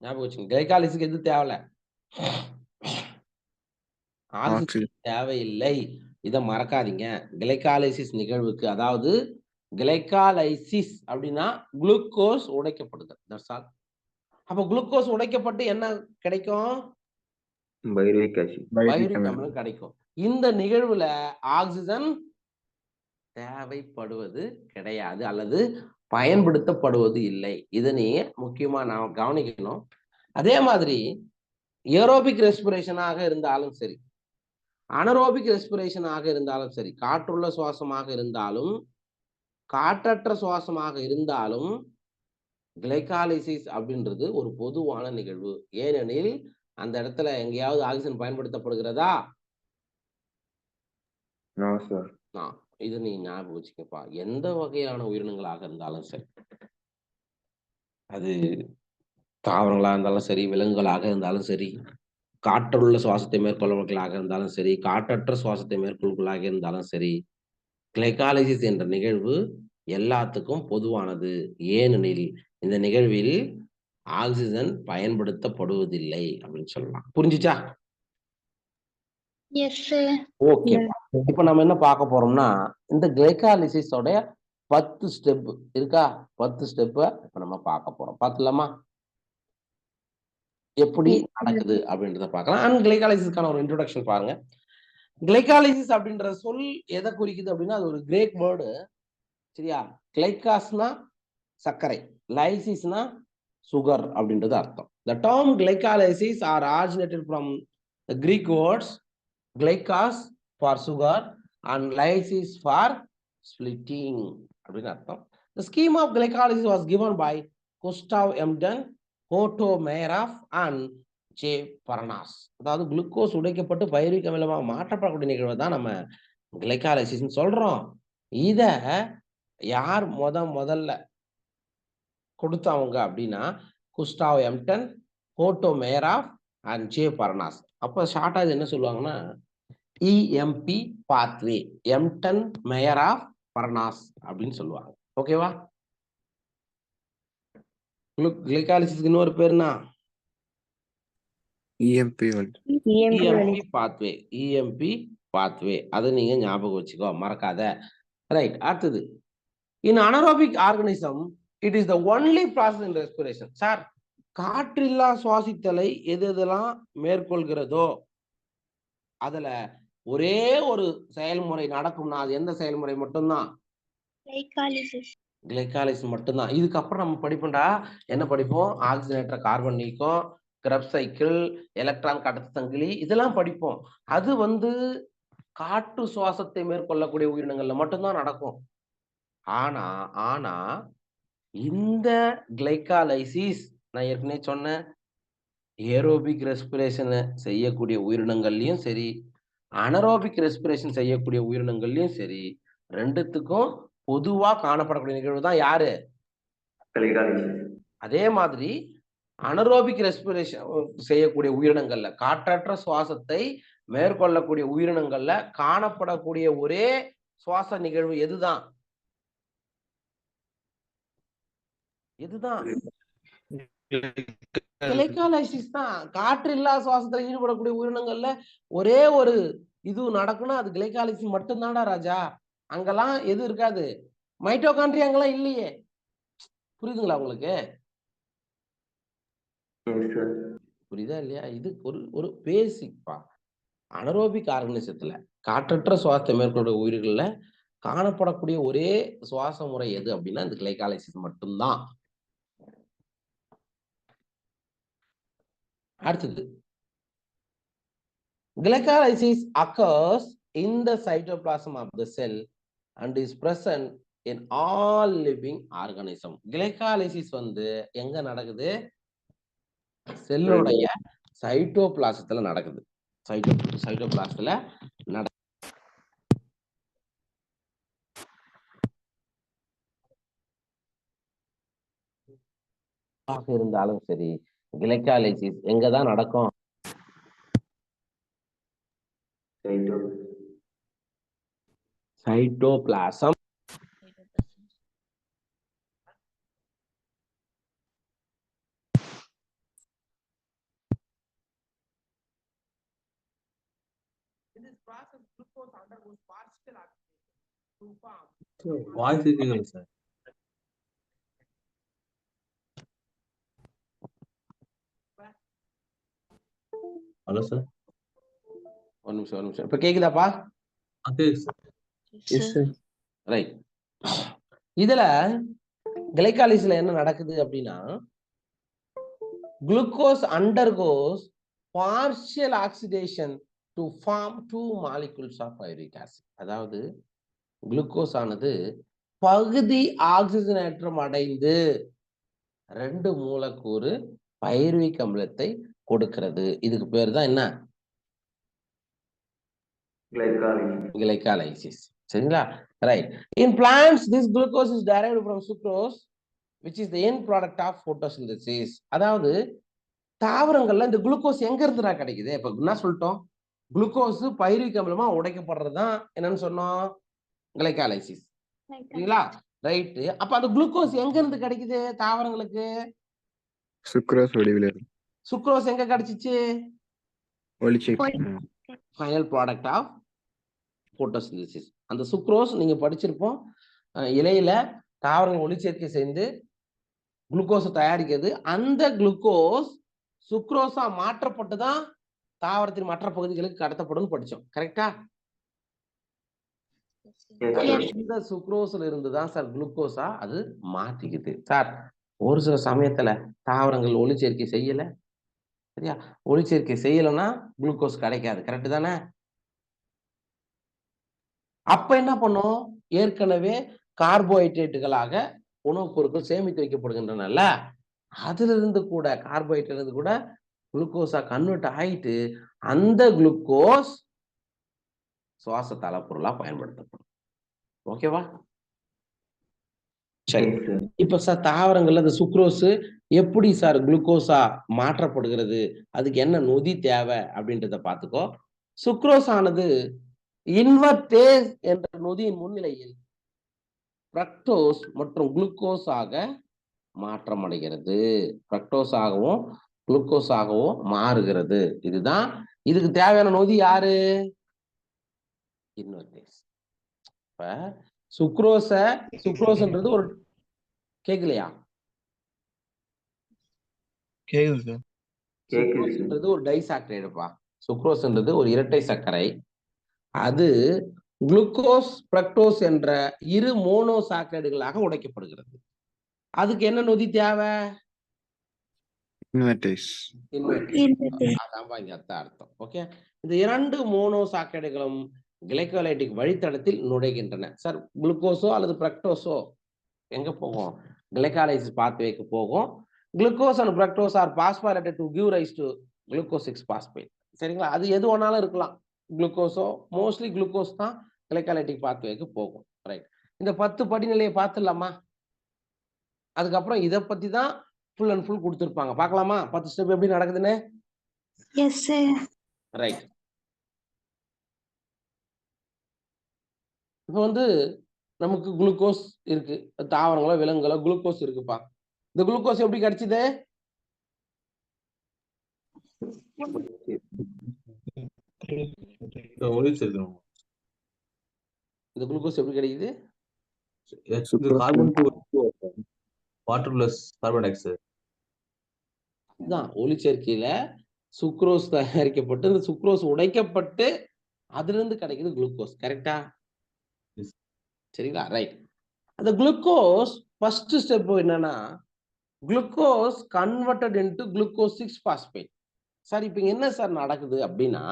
ஞாபகம் வச்சுங்க, கிளைகாலிசிஸ்க்கு எது தேவையில்ல? ஆக்சிஜன் தேவையில்லை. இதை மறக்காதீங்க. கிளைகாலிசிஸ் நிகழ்வுக்கு, அதாவது கிளைகாலைசிஸ் அப்படின்னா குளுக்கோஸ் உடைக்கப்படுது. That's all. அப்ப குளுக்கோஸ் உடைக்கப்பட்டு என்ன கிடைக்கும்? பைருவிக் அமிலம் கிடைக்கும். இந்த நிகழ்வுல ஆக்சிஜன் தேவைப்படுவது கிடையாது அல்லது பயன்படுத்தப்படுவது இல்லை. இதை நீங்க முக்கியமா நான் கவனிக்கணும். அதே மாதிரி ஏரோபிக் ரெஸ்பிரேஷனாக இருந்தாலும் சரி, அனரோபிக் ரெஸ்பிரேஷனாக இருந்தாலும் சரி, காற்றுள்ள சுவாசமாக இருந்தாலும் காற்றற்ற சுவாசமாக இருந்தாலும் கிளைகாலிசிஸ் அப்படின்றது ஒரு பொதுவான நிகழ்வு. ஏனெனில் அந்த இடத்துல எங்கேயாவது ஆக்சிஜன் பயன்படுத்தப்படுகிறதா? இது நீ ஞாபகம் வச்சுக்கப்பா. எந்த வகையான உயிரினங்களாக இருந்தாலும் சரி, அது தாவரங்களாக இருந்தாலும் சரி, விலங்குகளாக இருந்தாலும் சரி, காற்றுள்ள சுவாசத்தை மேற்கொள்பவர்களாக இருந்தாலும் சரி, காற்றற்ற சுவாசத்தை மேற்கொள்பவர்களாக இருந்தாலும் சரி, கிளைகாலிசிஸ் என்ற நிகழ்வு எல்லாத்துக்கும் பொதுவானது. ஏனெனில் இந்த நிகழ்வில் ஆக்சிஜன் பயன்படுத்தப்படுவதில்லை அப்படின்னு சொல்லலாம். புரிஞ்சுச்சா? ஓகே. இப்ப நம்ம என்ன பார்க்க போறோம்னா, இந்த கிளைகாலிசிஸோட 10 ஸ்டெப் இருக்கா? 10 ஸ்டெப்ப இப்ப நம்ம பார்க்க போறோம். பார்க்கலாமா? எப்படி நடக்குது அப்படின்றத பார்க்கலாம். அண்ட் கிளைகாலிசிஸ்க்கான ஒரு இன்ட்ரோடக்ஷன் பாருங்க. கிளைகாலிசிஸ் அப்படின்ற சொல் எதை குறிக்குது அப்படின்னா, அது ஒரு கிரேக் வேர்டு. சரியா? கிளைகாஸ்னா சர்க்கரை, லைசிஸ்னா சுகர் அப்படின்றது அர்த்தம். The term glycolysis are originated from the Greek words glycos for sugar and lysis for splitting அப்படின்னு அர்த்தம். The scheme of glycolysis was given by Gustav Emden, Otto Meyerhoff and J. Paranas. அதாவது glucose உடைக்கப்பட்டு pyruvic அமிலமாக மாற்றப்படக்கூடிய நிகழ்வை தான் நம்ம glycolysis சொல்றோம். இத யார் முதல்ல கொடுத்தவங்க அப்படின்னா Gustav Embden, Otto Meyerhof and J Parnas. அப்ப ஷார்ட்டா இது என்ன சொல்லுவாங்கன்னா இஎம்பி பாத்வே, எம்டன், மேயராஃப், பரனாஸ் அப்படின்னு சொல்லுவாங்க. ஓகேவா? கிளைகாலிசிஸ்க்கு இன்னொரு பேருனா இஎம்பி பாத்வே. இஎம்பி பாத்வே, அதை நீங்க ஞாபகம் வச்சுக்கோ, மறக்காத. ரைட். அடுத்தது, in anaerobic organism it is the only process in respiration. Sir, காற்றில்லா சுவாசித்தலை எதெல்லாம் மேற்கொள்கிறதோ அதுல ஒரே ஒரு செயல்முறை நடக்கும்னா அது எந்த செயல்முறை மட்டும்தான்? கிளைகாலிசிஸ் மட்டும்தான். இதுக்கப்புறம் நம்ம படிப்போம்டா, என்ன படிப்போம்? ஆக்சிஜனேற்ற கார்பன் நீக்கம், கிரப் சைக்கிள், எலக்ட்ரான் கடத்து சங்கிலி, இதெல்லாம் படிப்போம். அது வந்து காற்று சுவாசத்தை மேற்கொள்ளக்கூடிய உயிரினங்கள்ல மட்டும்தான் நடக்கும். ஆனா ஆனா இந்த கிளைகாலைசிஸ் நான் ஏற்கனவே சொன்னேன், ஏரோபிக் ரெஸ்பிரேஷன் செய்யக்கூடிய உயிரினங்கள்லயும் சரி, அனரோபிக் ரெஸ்பிரேஷன் செய்யக்கூடிய உயிரினங்கள்லயும் சரி, ரெண்டுத்துக்கும் பொதுவா காணப்படக்கூடிய நிகழ்வு தான் யாரு? கிளைகாலிசிஸ். அதே மாதிரி அனரோபிக் ரெஸ்பிரேஷன் செய்யக்கூடிய உயிரினங்கள்ல, காற்றற்ற சுவாசத்தை மேற்கொள்ளக்கூடிய உயிரினங்கள்ல காணப்படக்கூடிய ஒரே சுவாச நிகழ்வு எதுதான்? எதுதான்? கிளைகாலைசிஸ் தான். காற்று இல்லா சுவாசத்துல ஈடுபடக்கூடிய உயிரினங்கள்ல ஒரே ஒரு இது நடக்கும்னா அது கிளைகாலிசிஸ் மட்டும்தான்டா ராஜா. அங்கெல்லாம் எது இருக்காது, மைட்டோகாண்ட்ரியா அங்கெல்லாம் இல்லையே. புரியுதுங்களா உங்களுக்கு? புரியுதா இல்லையா? இது ஒரு பேசிக்பா. அனரோபிக் ஆர்கனிசத்துல, காற்றற்ற சுவாசத்தை மேற்கொள்ள உயிர்கள்ல காணப்படக்கூடிய ஒரே சுவாச முறை எது அப்படின்னா இந்த கிளைகாலைசிஸ் மட்டும்தான். அடுத்தது, glycolysis occurs in the cytoplasm of the cell and is present in all living organism. glycolysis வந்து எங்க நடக்குது? செல்லுடைய சைட்டோபிளாசத்துல நடக்குது. சைட்டோபிளாசத்துல இருந்தாலும் சரி, கிளைகாலைசிஸ் எங்கதான் நடக்கும்? சைட்டோபிளாசம். வாய்ஸ் இருக்குங்க சார். Hello sir. ஒரு நிமிஷம். இப்ப கேக்குதாப்பா? ரைட். இதுல கிளைகாலிசிஸ்ல என்ன நடக்குது அப்படின்னா, glucose undergoes partial oxidation to form 2 molecules of pyruvic acid. அதாவது குளுக்கோஸ் ஆனது பகுதி ஆக்சிஜனேற்றம் அடைந்து 2 மூலக்கூறு பைருவிக் அமிலத்தை கொடுக்கிறது. இதுக்கு பேர் தான் என்ன? கிளைகாலைசிஸ். சரிங்களா? Right. In plants this glucose is derived from sucrose which is the end product of photosynthesis. அதாவது தாவரங்கள்ல இந்த குளுக்கோஸ் எங்க இருந்துடா கிடைக்குது? இப்ப என்ன சொல்லிட்டோம்? குளுக்கோஸ் பைருவிக் அமிலமா உடைக்கப்படுறதுதான் என்னன்னு சொன்னோம்? கிளைகாலைசிஸ். சரிங்களா? ரைட். அப்ப அந்த குளுக்கோஸ் எங்க இருந்து கிடைக்குது தாவரங்களுக்கு? சுக்ரோஸ் வடிவில. சுக்ரோஸ் எங்க கிடைச்சிச்சு? Final product of photosynthesis. அந்த சுக்ரோஸ் நீங்க படிச்சிருப்போம், இலையில தாவரங்கள் ஒளிச்சேர்க்கை செய்து குளுக்கோஸை தயாரிக்கிறது. அந்த குளுக்கோஸ் சுக்ரோஸா மாற்றப்பட்டுதான் தாவரத்தின் மற்ற பகுதிகளுக்கு கடத்தப்படும் படிச்சோம். கரெக்டா? இந்த சுக்ரோஸ்ல இருந்துதான் சார் குளுக்கோஸா அது மாத்திக்குது. சார் ஒரு சில சமயத்துல தாவரங்கள் ஒளிச்சேர்க்கை செய்யல, சரியா? ஒளிச்சேர்க்கை செய்யலைன்னா குளுக்கோஸ் கிடைக்காது. கரெக்ட் தானே? அப்ப என்ன பண்ணும்? ஏற்கனவே கார்போஹைட்ரேட்டுகளாக உணவுப் பொருட்கள் சேமித்து வைக்கப்படுகின்றன. அதுல இருந்து கூட கார்போஹைட்ரேட் இருந்து கூட குளுக்கோஸா கன்வெர்ட் ஆயிட்டு அந்த குளுக்கோஸ் சுவாச தளப்பொருளா பயன்படுத்தப்படும். ஓகேவா? சரி. இப்ப சார் தாவரங்கள்ல அந்த சுக்ரோஸ் எப்படி சார் குளுக்கோஸா மாற்றப்படுகிறது, அதுக்கு என்ன நொதி தேவை அப்படின்றத பார்த்துக்கோ. சுக்ரோஸ் ஆனது இன்வெர்டேஸ் என்ற நொதியின் முன்னிலையில் பிரக்டோஸ் மற்றும் குளுக்கோஸ் ஆக மாற்றம் அடைகிறது. பிரக்டோஸ் ஆகவும் குளுக்கோஸ் ஆகவும் மாறுகிறது. இதுதான் இதுக்கு தேவையான நொதி யாரு? இன்வெர்டேஸ். இப்ப சுக்ரோஸ்ன்றது ஒரு கேக்கலையா? சுக்ரோஸ்ன்றது ஒரு டைசாக்கரைடுப்பா. சுக்ரோஸ்ன்றது ஒரு இரட்டை சர்க்கரை. அது குளுக்கோஸ் பிரக்டோஸ் என்ற இரு மோனோசாக்கரைடுகளாக உடைக்கப்படுகிறது. அதுக்கு என்ன நொதி தேவை? இன்வெர்டேஸ். அதான்பா இங்க அர்த்தம். ஓகே, இந்த இரண்டு மோனோசாக்கரைடுகளும் கிளைகோலைட்டிக் வழித்தடத்தில் நுழைகின்றன. சார், குளுக்கோஸோ அல்லது பிரக்டோஸோ எங்க போகும்? கிளைகாலைசிஸ் பாத்வேக்கு போகும். Glucose and fructose are phosphorylated to give rise to glucose 6 phosphate. சரிங்களா? அது எது வேணாலும் இருக்கலாம். குளுக்கோஸோ, மோஸ்ட்லி குளுக்கோஸ் தான் கிளைகாலைட்டிக் பாத்வேக்கு போகும். ரைட், இந்த 10 படிநிலையை பார்த்துடலாமா? அதுக்கப்புறம் இதை பத்தி தான் ஃபுல் அண்ட் ஃபுல் கொடுத்துருப்பாங்க. பார்க்கலாமா 10 ஸ்டெப் எப்படி நடக்குதுன்னு? Yes sir. ரைட், இப்போ வந்து நமக்கு குளுக்கோஸ் இருக்கு. தாவரங்களோ விலங்குகளோ குளுக்கோஸ் இருக்குப்பா. இந்த குளுக்கோஸ் எப்படி கிடைச்சது? ஒளிச்சேர்க்கணும். இந்த குளுக்கோஸ் எப்படி கிடைக்குது? Carbon to water plus carbon di oxide. இதுதான் ஒளிச்சேர்க்கையில சுக்ரோஸ் தயாரிக்கப்பட்டு, இந்த சுக்ரோஸ் உடைக்கப்பட்டு அதுல இருந்து கிடைக்குது குளுக்கோஸ். கரெக்டா? சரிங்களா? ரைட், அந்த குளுக்கோஸ் ஃபர்ஸ்ட் ஸ்டெப் என்னன்னா, glucose converted into glucose 6 phosphate. Sir, இப்போ என்ன சார் நடக்குது அப்படின்னா,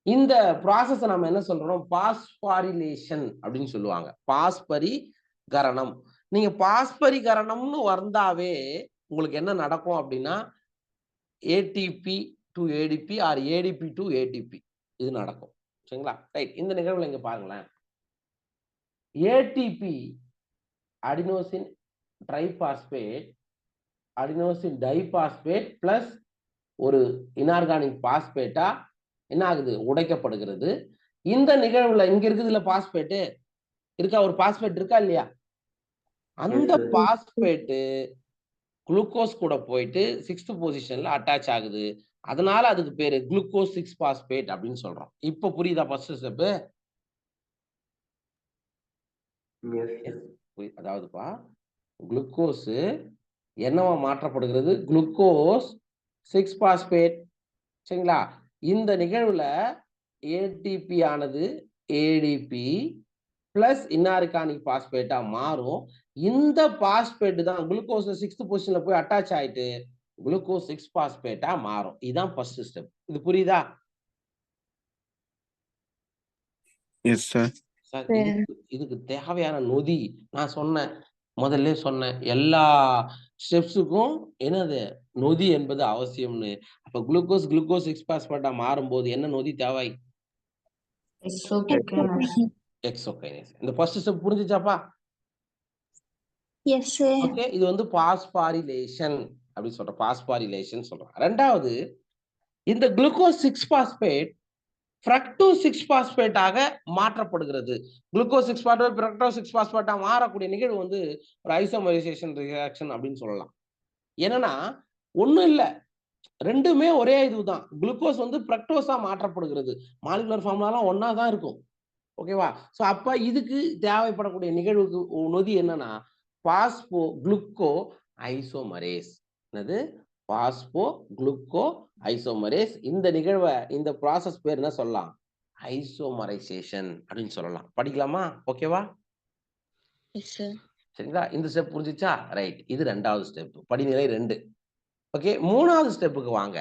இந்த ப்ராசஸ் நம்ம என்ன சொல்றோம்? பாஸ்பாரிலேஷன் அப்படின்னு சொல்லுவாங்க. பாஸ்பரிகரணம். நீங்க பாஸ்பரிகரணம்னு வந்தாவே உங்களுக்கு என்ன நடக்கும் அப்படின்னா, ATP to ATP or ATP to ATP இது நடக்கும். சரிங்களா? ரைட், இந்த நிகழ்வுல இங்க பாருங்களேன். ATP adenosine triphosphate, adenosine diphosphate plus ஒரு இன்ஆர்கானிக் பாஸ்பேட்டா என்ன ஆகுது? உடைக்கப்படுகிறது. இந்த நிகழ்வுல இங்க இருக்குதுல பாஸ்பேட்டு இருக்கா? ஒரு பாஸ்பேட் இருக்கா இல்லையா? அந்த பாஸ்பேட்டு குளுக்கோஸ் கூட போயிட்டு 6th பொசிஷன்ல அட்டாச் ஆகுது. அதனால அதுக்கு பேரு குளுக்கோஸ் 6 பாஸ்பேட் அப்படின்னு சொல்றோம். இப்ப புரியுதா ஃபர்ஸ்ட் ஸ்டெப்? அதாவதுப்பா, குளுக்கோஸ் என்னவா மாற்றப்படுகிறது? Glucose 6 phosphate. சரிங்களா? இந்த நிகழ்வுல ஏடிபி ஆனது ஏடிபி பிளஸ் இன்ஆர்கானிக் பாஸ்பேட்டா மாறும். இந்த பாஸ்பேட் தான் குளுக்கோஸ் 6th பொசிஷன்ல போய் அட்டாச் ஆயிட்டு குளுக்கோஸ் 6 பாஸ்பேட்டா மாறும். இதுதான் ஃபர்ஸ்ட் ஸ்டெப். இது புரியுதா? Yes sir. சார், இதுக்கு தேவையான நொதி நான் சொன்னேன், முதல்ல சொன்னேன், எல்லா ஸ்டெப்ஸுக்கும் என்னது நொதி என்பது அவசியம்னு. அப்ப குளுக்கோஸ் 6 பாஸ்பேட்டா மாறும்போது என்ன நொதி தேவை? எக்ஸோகைனேஸ். இந்த ஃபர்ஸ்ட் ஸ்டெப் புரிஞ்சுச்சாப்பா? Yes sir. ஓகே, இது வந்து பாஸ்பாரிலேஷன் அப்படி சொல்றோம். பாஸ்பாரிலேஷன் சொல்றோம். ரெண்டாவது, இந்த குளுக்கோஸ் 6 பாஸ்பேட் ஃப்ரக்டோஸ் 6 பாஸ்பேட்டாக மாற்றப்படுகிறது. குளுக்கோஸ் 6 பாஸ்பேட் ஃப்ரக்டோஸ் 6 பாஸ்பேட்டா மாறக்கூடிய நிகழ்வு வந்து ஒரு ஐசோமரைசேஷன் ரியாக்ஷன் அப்படின்னு சொல்லலாம். என்னன்னா ஒண்ணும் இல்ல, ரெண்டுமே ஒரே இதுதான். குளுக்கோஸ் வந்து ஃப்ரக்டோஸா மாற்றப்படுகிறது. மாலிகுலர் ஃபார்முலாலாம் ஒன்னா தான் இருக்கும். ஓகேவா? சோ அப்ப இதுக்கு தேவைப்படக்கூடிய நிகழ்வுக்கு நொதி என்னன்னா பாஸ்போ குளுக்கோ ஐசோமரேஸ். என்னது? பாஸ்போ குளுக்கோ ஐசோமரேஸ். இந்த நிகழ்வை, இந்த ப்ராசஸ் பேர் என்ன சொல்லலாம்? ஐசோமரைசேஷன் அப்படின்னு சொல்லலாம். படிக்கலாமா? ஓகேவா? Yes sir. சரிங்களா? இந்த ஸ்டெப் புரிஞ்சுச்சா? ரைட், இது ரெண்டாவது ஸ்டெப், படிநிலை 2. ஓகே, மூணாவது ஸ்டெப்புக்கு வாங்க.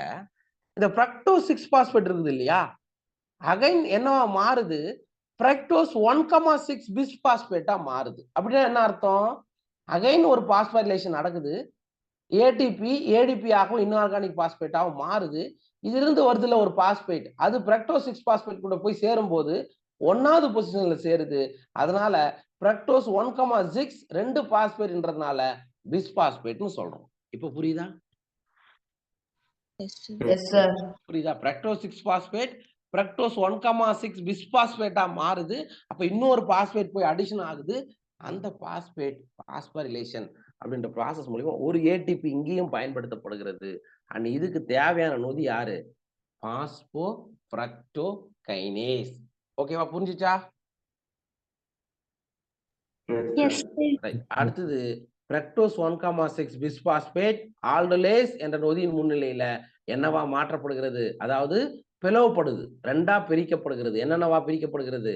இந்த ஃப்ரக்டோஸ் 6 பாஸ்பேட் இருக்குது இல்லையா, அகைன் என்னவா மாறுது? ஃப்ரக்டோஸ் 1,6 பிஸ் பாஸ்பேட்டா மாறுது. அப்படின்னா என்ன அர்த்தம்? அகைன் ஒரு பாஸ்பரிலேஷன் நடக்குது. ஏடிபி ஏடிபி ஆகவும் இன்ஆர்கானிக் பாஸ்பேட்டாகவும் மாறுது. இதிலிருந்து வருதுல ஒரு பாஸ்பேட், அது ஃப்ரக்டோஸ் 6 பாஸ்பேட் கூட போய் சேரும் போது 1வது பொசிஷன்ல சேருது. அதனால ஃப்ரக்டோஸ் 1,6 2 பாஸ்பேட்ன்றதுனால பிஸ் பாஸ்பேட்னு சொல்றோம். இப்போ புரியுதா? புரியுதா? ஃப்ரக்டோஸ் 6 பாஸ்பேட் ஃப்ரக்டோஸ் 1,6 பிஸ் பாஸ்பேட்டா மாறுது. அப்ப இன்னொரு பாஸ்பேட் போய் அடிஷன் ஆகுது. அந்த பாஸ்பேட் பாஸ்பரிலேஷன் அப்படின்ற ப்ராசஸ் மூலமா ஒரு ஏடிபி இங்கேயும் பயன்படுத்தப்படுகிறது. அண்ட் இதுக்கு தேவையான நொதி யாரு? பாஸ்போ ஃப்ரக்டோ கைனேஸ். ஓகேவா? புரிஞ்சுச்சா? அடுத்தது ஃப்ரக்டோஸ் 1,6 பிஸ் பாஸ்பேட் ஆல்டோலேஸ் என்ற நொதியின் முன்னிலையில என்னவா மாற்றப்படுகிறது? அதாவது பிளவுபடுது, ரெண்டா பிரிக்கப்படுகிறது. என்னென்னவா பிரிக்கப்படுகிறது?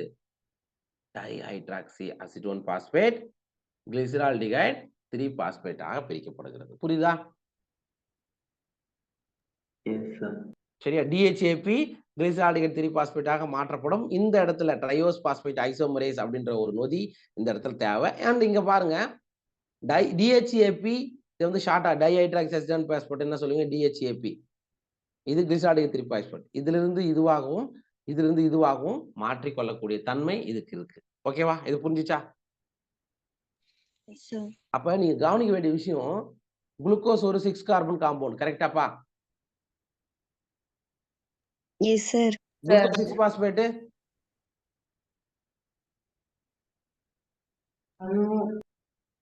டைஹைட்ராக்சி அசிட்டோன் பாஸ்பேட் கிளிசரால்டிகைட் 3 பாஸ்பேட்டாக பிரிக்கப்படுகிறது. புரியுதா? சரியா? டிஹெச்ஏபி கிளிசரால்டிகைட் 3 பாஸ்பேட்டாக மாற்றப்படும். இந்த இடத்துல ட்ரையோஸ் பாஸ்பேட் ஐசோமரேஸ் அப்படின்ற ஒரு நொதி இந்த இடத்துல தேவை. அண்ட் இங்க பாருங்க டிஹெச்ஏபி இது வந்து ஷார்ட்டா டைஹைட்ராக்சி அசிட்டோன் பாஸ்பேட் என்ன சொல்லுவீங்க? டிஹெச்ஏபி. இது கிளிசரால்டிகைட் 3 பாஸ்பேட். இதிலிருந்து இதுவாகவும் மாற்றிக்கொள்ளக்கூடிய தன்மை இதுக்கு இருக்கு. ஓகேவா? இது புரிஞ்சுச்சா? Yes, sir. அப்ப நீங்க கவனிக்க வேண்டிய விஷயம், குளுக்கோஸ் ஒரு 6 கார்பன் காம்பவுண்ட். கரெக்டாப்பா? Yes, sir. குளுக்கோஸ் 6 பாஸ்பேட்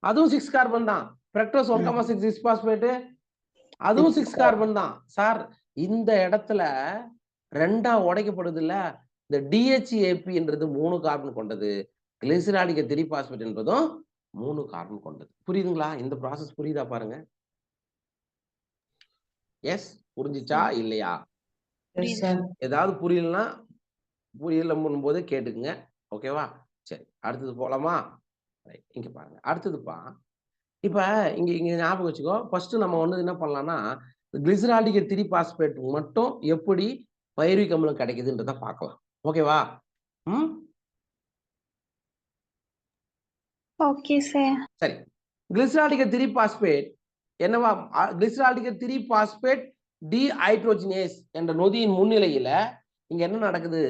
அதுவும் 6 கார்பன் தான். ஃப்ரக்டோஸ் 1,6 6 பாஸ்பேட் அதுவும் 6 கார்பன் தான். சார் இந்த இடத்துல ரெண்டா உடைக்கப்படுது இல்ல, இந்த டிஹெச்ஏபி என்றது 3 கார்பன் கொண்டது, கிளிசரால்டிகைட் 3 பாஸ்பேட் என்பதும் 3 கார்பன் கொண்டது. புரியுதுங்களா? இந்த ப்ராசஸ் புரியுதா பாருங்க. எஸ், புரிஞ்சுச்சா இல்லையா? ஏதாவது புரியலன்னும் போது கேட்டுக்குங்க. ஓகேவா? சரி, அடுத்தது போலாமா? இங்க பாருங்க, அடுத்ததுப்பா. இப்ப இங்க ஞாபகம் வச்சுக்கோ, ஃபர்ஸ்ட் நம்ம வந்து என்ன பண்ணலாம்னா, கிளிசரால்டிகைட் 3 பாஸ்பேட் மட்டும் எப்படி பைருவிக் அமிலம் கிடைக்குதுன்றத பார்க்கலாம். ஓகேவா? Okay, sir. சரி, கிளிசரால்டிகைட் 3 பாஸ்பேட் என்னவா? கிளிசரால்டிகைட் 3 பாஸ்பேட் டீஹைட்ரோஜினேஸ் என்ற நொதியின் முன்னிலையில இங்க என்ன நடக்குது?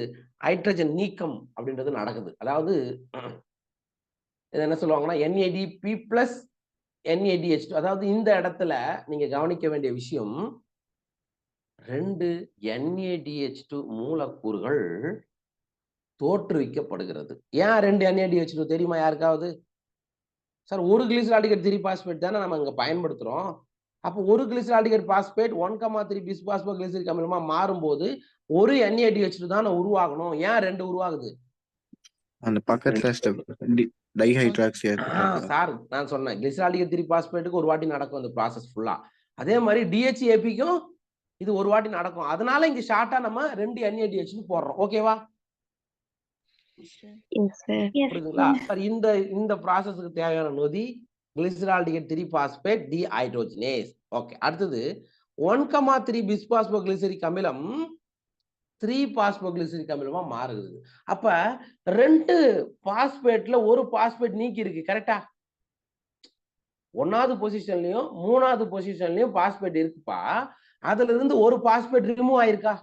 ஹைட்ரஜன் நீக்கம் அப்படின்றது நடக்குது. அதாவது இது என்ன சொல்லுவாங்கன்னா NADP plus NADH2. அதாவது இந்த இடத்துல நீங்க கவனிக்க வேண்டிய விஷயம், 2 NADH2 மூலக்கூறுகள் தோற்றுவிக்கப்படுகிறது. ஏன் 2 NADH2 தெரியுமா யாருக்காவது? சார் ஒரு கிளிசரால்டிகைட் 3 பாஸ்பேட் தானே நம்ம இங்க பயன்படுத்துறோம். அப்போ ஒரு கிளிசரால்டிகைட் பாஸ்பேட் 1,3 பிஸ்பாஸ்போ கிளிசரிக் அமிலமா மாறும்போது ஒரு NADH2 தானே உருவாகணும். ஏன் 2 உருவாகுது? அந்த பக்கத்துல டைஹைட்ராக்சி. சார் நான் சொன்னேன், கிளிசரால்டிகைட் 3 பாஸ்பேட்டுக்கு ஒரு வாட்டி நடக்கும் அந்த ப்ராசஸ் ஃபுல்லா. அதே மாதிரி டிஹெச்ஏபிக்கும் இது ஒரு வாட்டி நடக்கும். அதனால இங்க ஷார்ட்டா நம்ம 2 NADH போடுறோம். ஓகேவா? Yes, sir. புரியுதுங்களா? சார் இந்த ப்ராசஸ்க்கு தேவையான நொதி கிளிசரால்டிகைட் 3 பாஸ்பேட் டீஹைட்ரோஜினேஸ். ஓகே, அடுத்தது 1,3 பிஸ்பாஸ்போ கிளிசரிக் அமிலம் 3 பாஸ்போகிளிசரிக் அமிலமா மாறுது. அப்ப 2 பாஸ்பேட்ல ஒரு பாஸ்பேட் நீக்கி இருக்கு. கரெக்டா? 1வது பொசிஷன்லயும் 3வது பொசிஷன்லயும் பாஸ்பேட் இருக்குப்பா. அதுல இருந்து ஒரு பாஸ்பேட் ரிமூவ் ஆயிருக்கா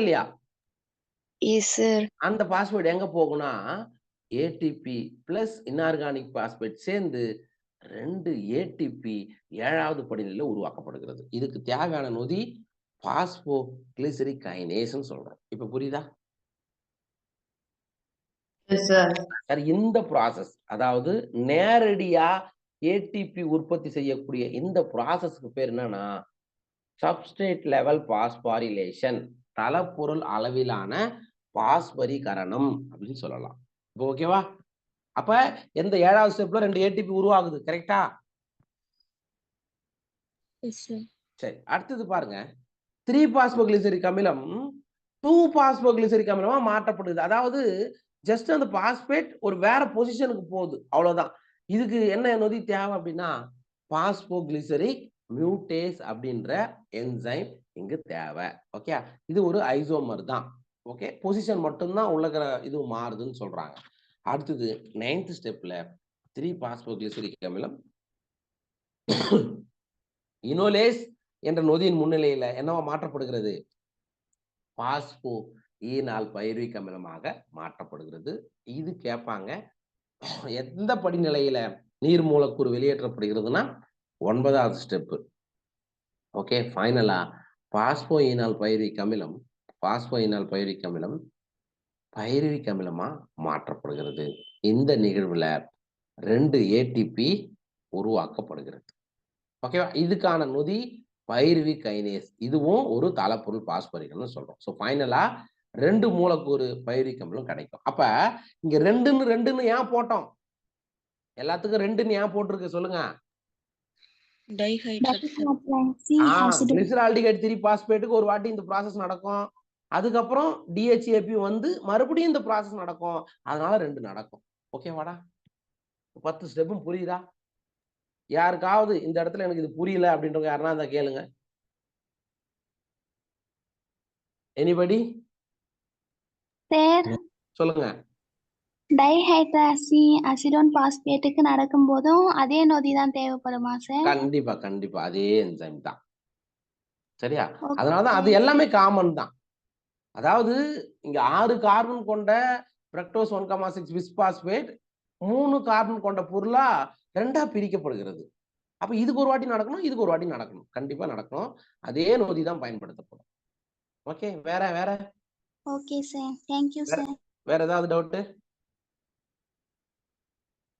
இல்லையா? Yes, sir. அந்த பாஸ்பேட் எங்க போகும்னா ATP பிளஸ் இன்ஆர்கானிக் பாஸ்பேட் சேர்ந்து 2 ATP 7வது படிநிலையில உருவாக்கப்படுகிறது. இதுக்கு தேவையான நொதி பாஸ்போ கிளிசரிக் கைனேஸ்னு சொல்றோம். இப்ப புரியுதா? சார் இந்த ப்ராசஸ், அதாவது நேரடியா ATP உற்பத்தி செய்யக்கூடிய இந்த ப்ராசஸ்க்கு பேர் என்னன்னா சப்ஸ்ட்ரேட் லெவல் பாஸ்பாரிலேஷன், தளப்பொருள் அளவிலான பாஸ்பரிகரணம் அப்படின்னு சொல்லலாம். ஓகேவா? அப்ப எந்த 7வது ஸ்டெப்ல 2 ATP உருவாகுது. கரெக்டா? Yes, sir. சரி, அடுத்தது பாருங்க, 3 பாஸ்போகிளிசரிக் அமிலம் 2 பாஸ்போகிளிசரிக் அமிலமா மாற்றப்படுது. அதாவது ஜஸ்ட் அந்த பாஸ்பேட் ஒரு வேற பொசிஷனுக்கு போகுது, அவ்வளவுதான். இதுக்கு என்ன நொதி தேவை அப்படின்னா பாஸ்போகிளிசரிக் மியூட்டேஸ் அப்படின்ற என்சைம் இங்கு தேவை. ஓகே, இது ஒரு ஐசோமர் தான். ஓகே, பொசிஷன் மட்டும்தான் உள்ளக்கிற இது மாறுதுன்னு சொல்றாங்க. அடுத்தது 9th ஸ்டெப்ல 3 பாஸ்போகிளிசரிக் அமிலம் இனோலேஸ் என்ற நொதியின் முன்னிலையில என்னவா மாற்றப்படுகிறது? பாஸ்போ ஈனால் பைருவிக் அமிலமாக மாற்றப்படுகிறது. இது கேட்பாங்க, எந்த படிநிலையில நீர் மூலக்கூறு வெளியேற்றப்படுகிறதுனா 9வது ஸ்டெப். ஓகே, ஃபைனலா பாஸ்போ ஈனால் பைருவிக் அமிலம் பைருவிக் அமிலமா மாற்றப்படுகிறது. இந்த நிகழ்வுல 2 ATP உருவாக்கப்படுகிறது. ஓகேவா? இதுக்கான நொதி பைருவிக் கைனேஸ். இதுவும் ஒரு தளப்பொருள் பாஸ்பரிகள்னு சொல்றோம். ஸோ ஃபைனலா 2 மூலக்கூறு பைருவிக் அமிலம் கிடைக்கும். அப்ப இங்க 2ன்னு ஏன் போட்டோம்? எல்லாத்துக்கும் 2ன்னு ஏன் போட்டிருக்கு சொல்லுங்க? Dihydroxy. கிளிசரால்டிகைட் 3 பாஸ்பேட்டுக்கு ஒரு வாட்டி இந்த ப்ராசஸ் நடக்கும். அதுக்கப்புறம் டிஹெச்ஏபி வந்து மறுபடியும் இந்த ப்ராசஸ் நடக்கும். அதனால 2 நடக்கும். ஓகேவாடா? 10 ஸ்டெப்பும் புரியுதா? யாருக்காவது இந்த இடத்துல எனக்கு இது புரியல அப்படின்றவங்க யாருன்னா இருந்தா கேளுங்க. எனிபடி? சார் சொல்லுங்க. டைஹைட்ராக்சி அசிடோன் பாஸ்பேட்டுக்கு நடக்கும்போதும் அதே நொதி தான் தேவைப்படுமா சார்? கண்டிப்பா கண்டிப்பா அதே என்சைம் தான். சரியா? Okay. அதனாலதான் அது எல்லாமே காமன் தான். அதாவது இங்க 6 கார்பன் கொண்ட ஃப்ரக்டோஸ் 1,6 பிஸ்பாஸ்பேட் 3 கார்பன் கொண்ட பொருளா 2ஆ பிரிக்கப்படுகிறது. அப்ப இதுக்கு ஒரு வாட்டி நடக்கணும், இதுக்கு ஒரு வாட்டி நடக்கணும். கண்டிப்பா நடக்கணும். அதே நொதி தான் பயன்படுத்தப்படும். ஓகே, வேற வேற ஓகே சார். தேங்க்யூ வேற சார். வேற ஏதாவது டவுட்?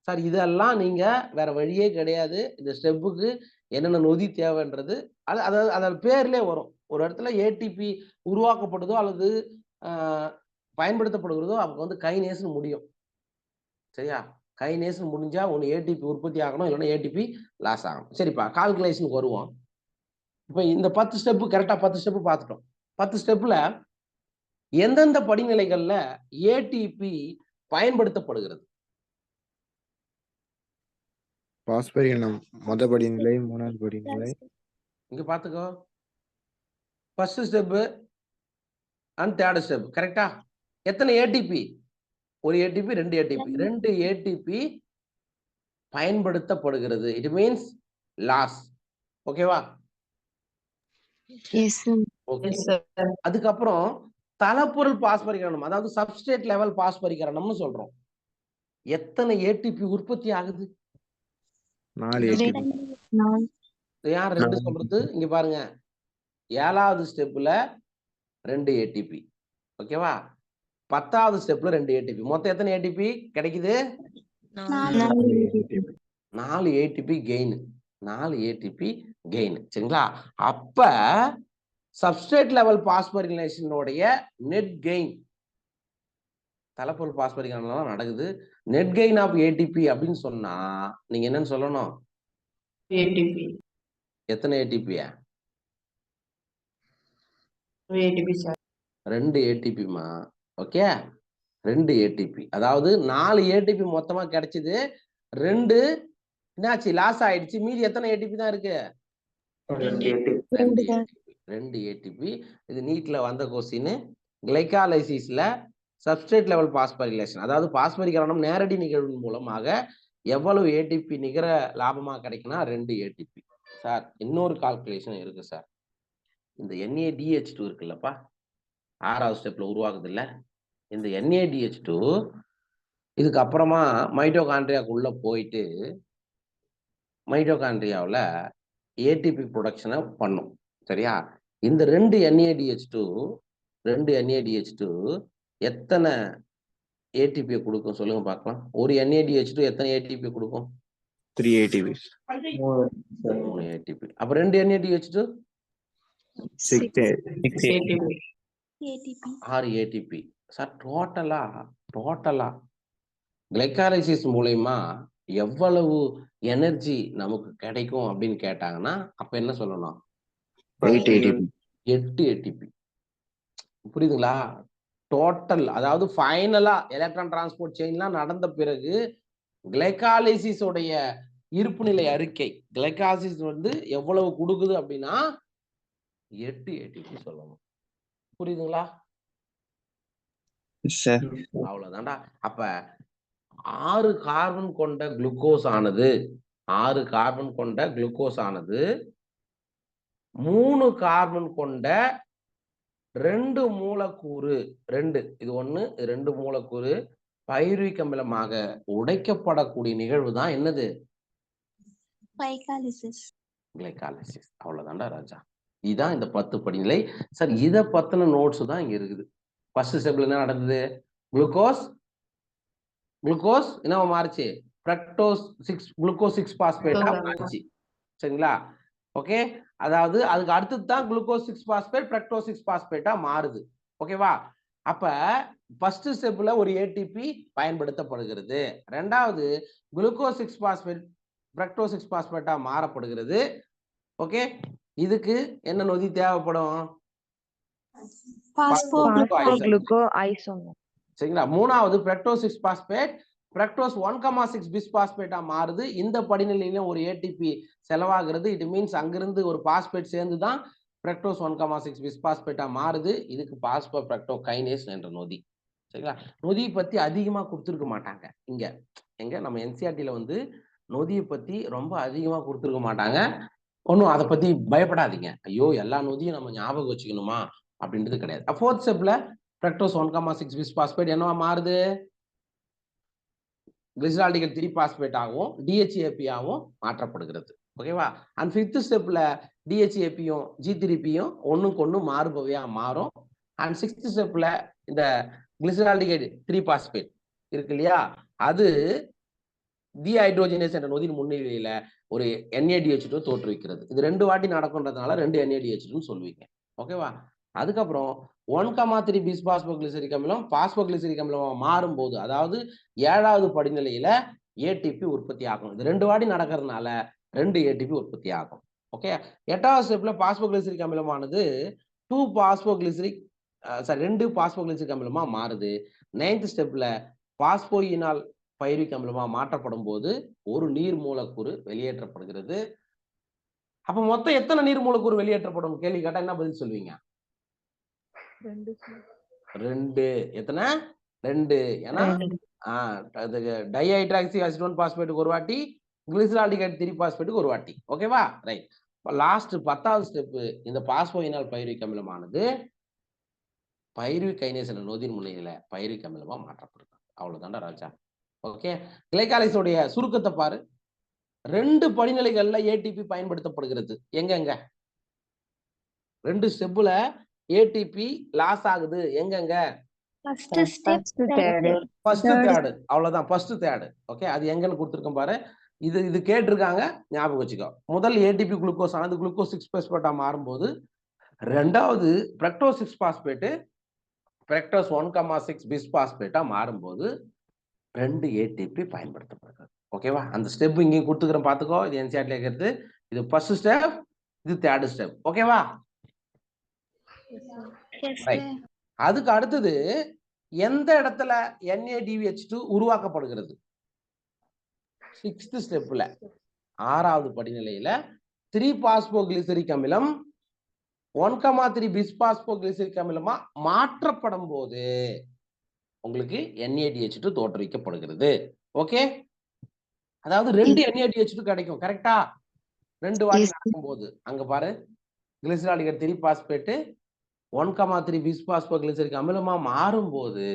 சார் இதெல்லாம் நீங்க வேற வழியே கிடையாது. இந்த ஸ்டெப்புக்கு என்னென்ன நொதி தேவைன்றது அதாவது அதோட பேர்லயே வரும். ஒரு இடத்துல ஏடிபி உருவாக்கப்படுதோ அல்லது பயன்படுத்தப்படுகிறதோ அப்ப வந்து கைனேஸ்னு முடியும். சரியா? கைனேஸ்னு முடிஞ்சா ஒன்று ஏடிபி உற்பத்தி ஆகணும், இல்லைன்னா ஏடிபி லாஸ் ஆகணும். சரிப்பா, கால்குலேஷனுக்கு வருவோம். இப்போ இந்த 10 ஸ்டெப்பு கரெக்டா 10 ஸ்டெப்பு பார்த்துட்டோம். 10 ஸ்டெப்ல எந்தெந்த படிநிலைகள்ல ஏடிபி பயன்படுத்தப்படுகிறது? பாஸ்பரினம் மொத படிநிலை, 3வது படிநிலை. இங்க பாத்துக்கோ. First step and third step கரெக்டா? எத்தனை ஏடிபி? ஒரு ஏடிபி, 2 ஏடிபி. 2 ஏடிபி பயன்படுத்தப்படுகிறது. It means loss. ஓகேவா? Yes sir. Okay. Yes, sir. அதுக்கப்புறம் தலப்பொருள் பாஸ்பரிகரணம், அதாவது சப்ஸ்ட்ரேட் லெவல் பாஸ்பரிகரணம்னு சொல்றோம். எத்தனை ஏடிபி உற்பத்தி ஆகுது? 4 ATP. யார் 2 சொல்றது? இங்க பாருங்க, 7வது ஸ்டெப்ல 2 ஏடிபி. ஓகேவா? 10வது ஸ்டெப்ல 2 ஏடிபி. மொத்தம் எத்தனை ஏடிபி கிடைக்குது? 4 ஏடிபி கெயின். 4 ATP gain. சரிங்களா? அப்ப சப்ஸ்ட்ரேட் லெவல் பாஸ்பரிலேஷனுடைய நெட் கெயின், தலப்பொருள் பாஸ்பரிகரணம் நடக்குது. நெட் கெயின் ஆஃப் ஏடிபி அப்படின்னு சொன்னா நீங்க என்னன்னு சொல்லணும்? ATP. எத்தனை ஏடிபியா? ATP, sir. 2 ஏடிபிமா. Okay, 2 ATP. அதாவது 4 ஏடிபி மொத்தமா கிடைச்சது. 2 என்னாச்சு? லாஸ் ஆயிடுச்சு. மீதி எத்தனை ஏடிபி தான் இருக்கு? 2 ஏடிபி. இது நீட்ல வந்த கொஸ்டின். கிளைகாலைசிஸ்ல சப்ஸ்ட்ரேட் லெவல் பாஸ்பரிலேஷன், அதாவது பாஸ்பரிகரணம் நேரடி நிகழ்வின் மூலமாக எவ்வளவு ஏடிபி நிகர லாபமா கிடைக்குன்னா 2 ஏடிபி. சார் இன்னொரு கால்குலேஷன் இருக்கு சார். இந்த NADH2 இருக்குல்லப்பா, 6வது ஸ்டெப்ல உருவாகுது இல்ல, இந்த NADH2 இதுக்கு அப்புறமா மைட்டோகாண்ட்ரியாக்குள்ள போயிட்டு மைட்டோகாண்ட்ரியாவில் ஏடிபி ப்ரொடக்ஷனை பண்ணும். சரியா? இந்த 2 NADH2 எத்தனை ஏடிபி கொடுக்கும் சொல்லுங்க பார்க்கலாம். ஒரு NADH2 எத்தனை ஏடிபி கொடுக்கும்? 3 ATP. 3 ஏடிபி. அப்ப 2 NADH2 6 ATP. 6 ஏடிபி. சார் டோட்டலா கிளைகாலிசிஸ் மூலமா எவ்வளவு எனர்ஜி நமக்கு கிடைக்கும் அப்படின்னு கேட்டாங்கன்னா அப்ப என்ன சொல்லணும்? 8 ATP. 8 ஏடிபி. புரியுதுங்களா? டோட்டல், அதாவது ஃபைனலா எலக்ட்ரான் டிரான்ஸ்போர்ட் செயின்லாம் நடந்த பிறகு கிளைகாலிசிஸ் உடைய இருப்பு நிலை அறிக்கை, கிளைகாலிசிஸ் வந்து எவ்வளவு கொடுக்குது அப்படின்னா 8 ஏடிபி சொல்லணும். புரியுதுங்களா? அவ்வளவுதான்டா. அப்ப 6 கார்பன் கொண்ட குளுக்கோஸ் ஆனது 3 கார்பன் கொண்ட 2 மூலக்கூறு, 2 இது 1 2 மூலக்கூறு பைருவிக் அமிலமாக உடைக்கப்படக்கூடிய நிகழ்வு தான் என்னது? கிளைகாலிசிஸ். அவ்வளவுதான்டா ராஜா. இதுதான் இந்த 10 படிநிலை. சார் இதை பத்தின நோட்ஸ் தான் இங்க இருக்குது. ஃபர்ஸ்ட் ஸ்டெப்ல என்ன நடந்தது? குளுக்கோஸ் என்னவா மாறுச்சு? குளுக்கோஸ் 6 பாஸ்பேட்டா மாறுச்சு. சரிங்களா? ஓகே, அதாவது அதுக்கு அடுத்தது தான் குளுக்கோஸ் 6 பாஸ்பேட் ஃப்ரக்டோஸ் 6 பாஸ்பேட்டா மாறுது. ஓகேவா? அப்ப ஃபர்ஸ்ட் ஸ்டெப்ல ஒரு ஏடிபி பயன்படுத்தப்படுகிறது. ரெண்டாவது குளுக்கோஸ் 6 பாஸ்பேட் ஃப்ரக்டோஸ் 6 பாஸ்பேட்டா மாறப்படுகிறது. ஓகே, இதுக்கு என்ன நொதி தேவைப்படும்? பாஸ்போ சரிங்களா? மூணாவது பிரக்டோஸ் 6 பாஸ்பேட் பிரக்டோஸ் 1,6 பிஸ் பாஸ்பேட்டா மாறுது. இந்த படிநிலையிலும் ஒரு ஏடிபி செலவாகிறது. இட் மீன்ஸ் அங்கிருந்து ஒரு பாஸ்பேட் சேர்ந்து தான் பிரக்டோஸ் 1,6 பிஸ் பாஸ்பேட்டா மாறுது. இதுக்கு பாஸ்போ பிரக்டோ கைனேஸ் என்ற நொதி. சரிங்களா? நொதியை பத்தி அதிகமா கொடுத்துருக்க மாட்டாங்க. எங்க நம்ம என்சிஆர்டில வந்து நொதியை பத்தி ரொம்ப அதிகமா கொடுத்துருக்க மாட்டாங்க. ஒன்றும் அதை பத்தி பயப்படாதீங்க. ஐயோ எல்லா நொதியும் நம்ம ஞாபகம் வச்சுக்கணுமா அப்படின்றது கிடையாது. ஃபோர்த் ஸ்டெப்ல பிரக்டோஸ் 1,6 பிஸ் பாஸ்பேட் என்னவா மாறுது? கிளிசரால்டிகல் 3 பாஸ்பேட் ஆகவும் டிஹெச்ஏபி ஆகவும் மாற்றப்படுகிறது. ஓகேவா? அண்ட் ஃபிஃப்த் ஸ்டெப்ல டிஹெச்ஏபியும் G3Pயும் ஒண்ணுக்கு ஒண்ணு மாறுபவையா மாறும். அண்ட் சிக்ஸ்த் ஸ்டெப்ல இந்த கிளிசரால்டிகல் 3 பாஸ்பேட் இருக்கு இல்லையா, அது டீஹைட்ரோஜனேஸ் என்ற நொதியின் முன்னிலையில ஒரு NADH2 தோற்றுவிக்கிறது. இது 2 வாட்டி நடக்கும்ன்றதுனால 2 NADH2 சொல்லுவீங்க. ஓகேவா? அதுக்கப்புறம் 1,3 பிஸ் பாஸ்போகிளிசரிக் அமிலம் பாஸ்போகிளிசரிக் அமிலமா மாறும்போது, அதாவது 7வது படிநிலையில ஏடிபி உற்பத்தி ஆகும். இது 2 வாட்டி நடக்கிறதுனால 2 ஏடிபி உற்பத்தி ஆகும். ஓகே. 8வது ஸ்டெப்ல பாஸ்போகிளிசரிக் அமிலமானது 2 பாஸ்போகிளிசரிக் 2 பாஸ்போகிளிசரிக் அமிலமா மாறுது. 9th ஸ்டெப்ல பாஸ்போயினால் பைருவிக் அமிலமா மாற்றப்படும் போது ஒரு நீர் மூலக்கூறு வெளியேற்றப்படுகிறது. அப்ப மொத்தம் எத்தனை நீர் மூலக்கூறு வெளியேற்றப்படும் கேள்வி கேட்டா என்ன பதில் சொல்வீங்க? 2. எத்தனை? 2. ஏன்னா டைஹைட்ராக்சி அசிட்டோன் பாஸ்பேட்டுக்கு ஒரு வாட்டி, கிளிசரால்டிகைட் 3 பாஸ்பேட்டுக்கு ஒரு வாட்டி. ஓகேவா? ரைட். லாஸ்ட் 10வது ஸ்டெப், இந்த பாஸ்போயினால் பைருவிக் அமிலமானது பைருவிக் கைனேஸ் என்ற நொதியின் முன்னிலையில பைருவிக் அமிலமா மாற்றப்படுது. அவ்வளவுதான்டா ராஜா. ஓகே. கிளைகாலிஸோடைய சுருக்கத்தை பாரு. 2 படிநிலைகள்ல ஏடிபி பயன்படுத்தப்படுகிறது. எங்கெங்க 2 ஸ்டெப்ல ஏடிபி லாஸ் ஆகுது? எங்கெங்க? First third. அவ்வளவுதான், ஃபர்ஸ்ட் தேர்டு. ஓகே. அது எங்கன்னு கொடுத்துருக்கோம் பாரு. இது கேட்டிருக்காங்க, ஞாபகம் வச்சுக்கோ. முதல் ஏடிபி குளுக்கோஸ் ஆனது குளுக்கோஸ் 6 பாஸ்பேட்டா மாறும்போது, 2வது பிரக்டோஸ் 6 பாஸ்பேட் பிரக்டோஸ் 1,6 பிஸ் பாஸ்பேட்டா மாறும்போது 2 ஏடிபி பயன்படுத்தப்படுகிறது. ஓகேவா? அந்த ஸ்டெப் இங்கேயும் கொடுத்துக்கிறேன், பார்த்துக்கோ. இது என்சிஆர்டில இருக்கிறது. இது ஃபர்ஸ்ட் ஸ்டெப், இது தேர்ட் ஸ்டெப். ஓகேவா? அதுக்கு அடுத்தது எந்த இடத்துல NADH2 உருவாக்கப்படுகிறது? 6th ஸ்டெப்ல 6வது படிநிலையில 3 பாஸ்போகிளிசரிக் அமிலம் 1,3 பிஸ் பாஸ்போகிளிசரிக் அமிலமா மாற்றப்படும் போது உங்களுக்கு NADH2 தோற்றுவிக்கப்படுகிறது. ஓகே. அதாவது 2 NADH2 கிடைக்கும். கரெக்டா? 2 வாட்டி நடக்கும் போது அங்க பாரு, கிளிசரால்டிகைட் 3 பாஸ்பேட் 1,3 பிஸ் பாஸ்போகிளிசரிக் அமிலமா மாறும் போது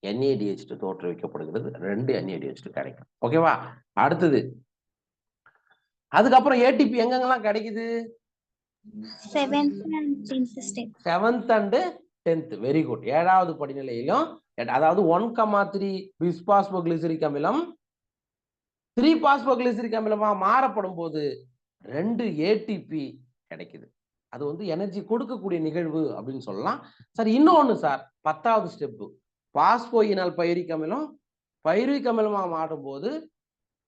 NADH2 தோற்றுவிக்கப்படுகிறது. 2 NADH2 கிடைக்கும். ஓகேவா? அடுத்தது அதுக்கப்புறம் ஏடிபி எங்கெங்கெல்லாம் கிடைக்குது? 7th and 10th step. 7th and 10th. Very good. 7வது படிநிலையிலும், அதாவது 1,3 பிஸ் பாஸ்போகிளிசரிக் அமிலம் 3 பாஸ்போகிளிசரிக் அமிலமா மாறப்படும் போது 2 ஏடிபி கிடைக்குது. அது வந்து எனர்ஜி கொடுக்கக்கூடிய நிகழ்வு அப்படின்னு சொல்லலாம். சரி, இன்னொன்னு சார், 10வது ஸ்டெப் பாஸ்போயினால் பைருவிக் அமிலம் பைருவிக் அமிலமா மாறும் போது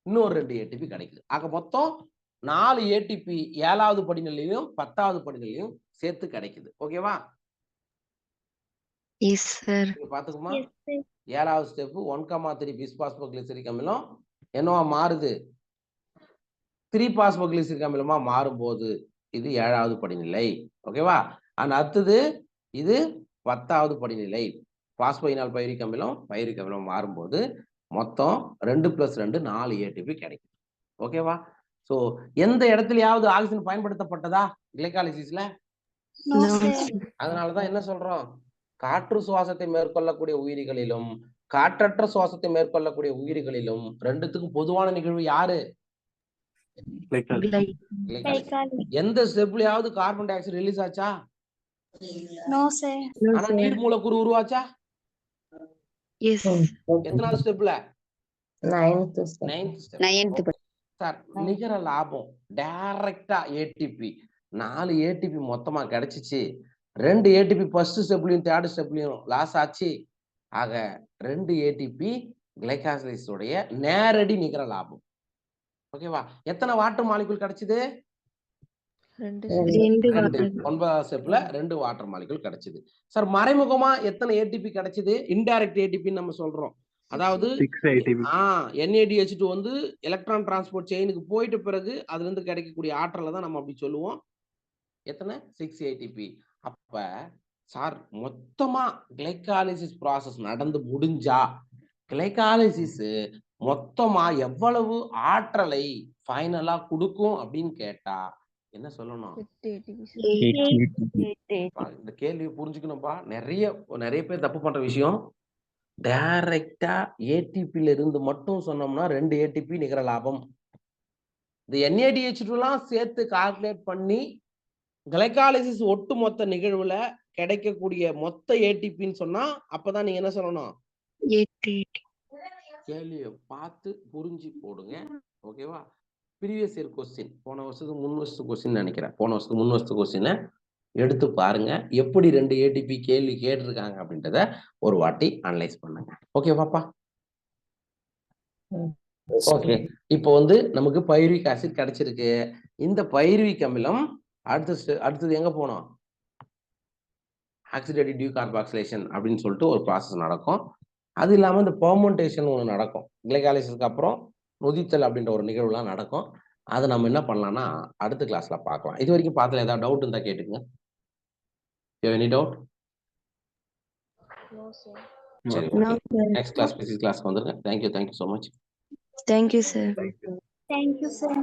இன்னொரு 2 ஏடிபி கிடைக்குது. ஆக மொத்தம் 4 ஏடிபி 7வது படிநிலையிலும் 10வது படிநிலையும் சேர்த்து கிடைக்குது. ஓகேவா? பாத்துக்குமா? 7வது ஸ்டெப் 1,3 பிஸ் பாஸ்போகிளிசரிக் அமிலம் என்னவா மாறுது? 3 பாஸ்போகிளிசரிக் அமிலமா மாறும்போது இது 7வது படிநிலை. ஓகேவா? அடுத்தது இது 10வது படிநிலை. பாஸ்போயினால் பைருவிக் அமிலம் மாறும்போது மொத்தம் 2 + 2 4 ஏடிபி கிடைக்கும். ஓகேவா? சோ எந்த இடத்துலயாவது ஆக்சிஜன் பயன்படுத்தப்பட்டதா கிளைகாலிசிஸ்ல? அதனாலதான் என்ன சொல்றோம், காற்று சுவாசத்தை மேற்கொள்ளக்கூடிய உயிரிகளிலும் காற்றற்ற சுவாசத்தை மேற்கொள்ளக்கூடிய உயிரிகளிலும் 2த்துக்கும் பொதுவான நிகழ்வு யாரு? எந்த ஸ்டெப்லயாவது கார்பன் டை ஆக்சைடு ரிலீஸ் ஆச்சா? ஆனா நீர் மூலக்கூறு உருவாச்சா? எத்தனாவது ஸ்டெப்ல? 9th. சார், நிகர லாபம் டைரக்டா ஏடிபி 4 ஏடிபி மொத்தமா கிடைச்சிச்சு. 2 ஏடிபி ஃபர்ஸ்ட் ஸ்டெப்லயும் தேர்ட் ஸ்டெப்லயும் லாஸ் ஆச்சு. ஆக 2 ஏடிபி கிளைகாலிசிஸோடைய நேரடி நிகர லாபம். ஓகேவா? எத்தனை வாட்டர் மாலிகுல் கிடைச்சது? ரெண்டு ரெண்டு water. 9வது ஸ்டெப்ல 2 வாட்டர் மாலிகுல் கிடைச்சது. சார் மறைமுகமா எத்தனை ஏடிபி கிடைச்சது? இன்டைரக்ட் ஏடிபி நம்ம சொல்றோம். அதாவது 6 ATP. NADH2 வந்து எலக்ட்ரான் டிரான்ஸ்போர்ட் செயினுக்கு போயிட்ட பிறகு அதுல இருந்து கிடைக்கக்கூடிய ஆற்றலை தான் நம்ம அப்படி சொல்லுவோம். எத்தனை? 6 ATP. அப்ப சார் மொத்தமா கிளைகாலிசிஸ் ப்ராசஸ் நடந்து முடிஞ்சா கிளைகாலிசிஸ் மொத்தமா எவ்வளவு ஆற்றலை ஃபைனலா கொடுக்கும் அப்படின்னு கேட்டா என்ன சொல்லணும்? 8 ATP. இந்த கேள்வியை புரிஞ்சுக்கணும்பா. நிறைய பேர் தப்பு பண்ற விஷயம், டைரக்டா ஏடிபில இருந்து மட்டும் சொன்னோம்னா 2 ஏடிபி நிகர லாபம். இந்த NADH2 எல்லாம் சேர்த்து கால்குலேட் பண்ணி கிளைகாலிசிஸ் ஒட்டுமொத்த நிகழ்வுல கிடைக்கக்கூடிய மொத்த ஏடிபின்னு சொன்னா அப்பதான் நீங்க என்ன சொல்லணும்? கேள்வியை பார்த்து புரிஞ்சு போடுங்க. ஓகேவா? ப்ரீவியஸ் இயர் கொஸ்டின், போன வருஷத்துக்கு 3 வருஷத்துக்கு கொஸ்டின் நினைக்கிறேன். போன வருஷத்துக்கு 3 வருஷத்துக்கு கொஸ்டினை எடுத்து பாருங்க. எப்படி 2 ஏடிபி கேள்வி கேட்டிருக்காங்க அப்படின்றத ஒரு வாட்டி அனலைஸ் பண்ணுங்க. ஓகேவாப்பா? ஓகே. இப்போ வந்து நமக்கு பைருவிக் ஆசிட் கிடைச்சிருக்கு. இந்த பைருவிக் அமிலம் அடுத்தது எங்க போனோம்? ஆக்சிடேட்டிவ் டிகார்பாக்சிலேஷன் அப்படின்னு சொல்லிட்டு ஒரு ப்ராசஸ் நடக்கும். அது இல்லாம இந்த பெர்மெண்டேஷன் ஒன்று நடக்கும். கிளைகாலிசிஸ்க்கு அப்புறம் நொதித்தல் அப்படின்ற ஒரு நிகழ்வுலாம் நடக்கும். அதை நம்ம என்ன பண்ணலாம்னா அடுத்த கிளாஸ்ல பார்க்கலாம். இது வரைக்கும் பார்த்தல ஏதாவது டவுட் இருந்தா கேட்டுக்குங்க. Any doubt? சரி, ஓகே. நெக்ஸ்ட் கிளாஸ் பிசிக்ஸ் கிளாஸ்க்கு வந்துருங்க. Thank you so much. Thank you, sir. Thank you, sir.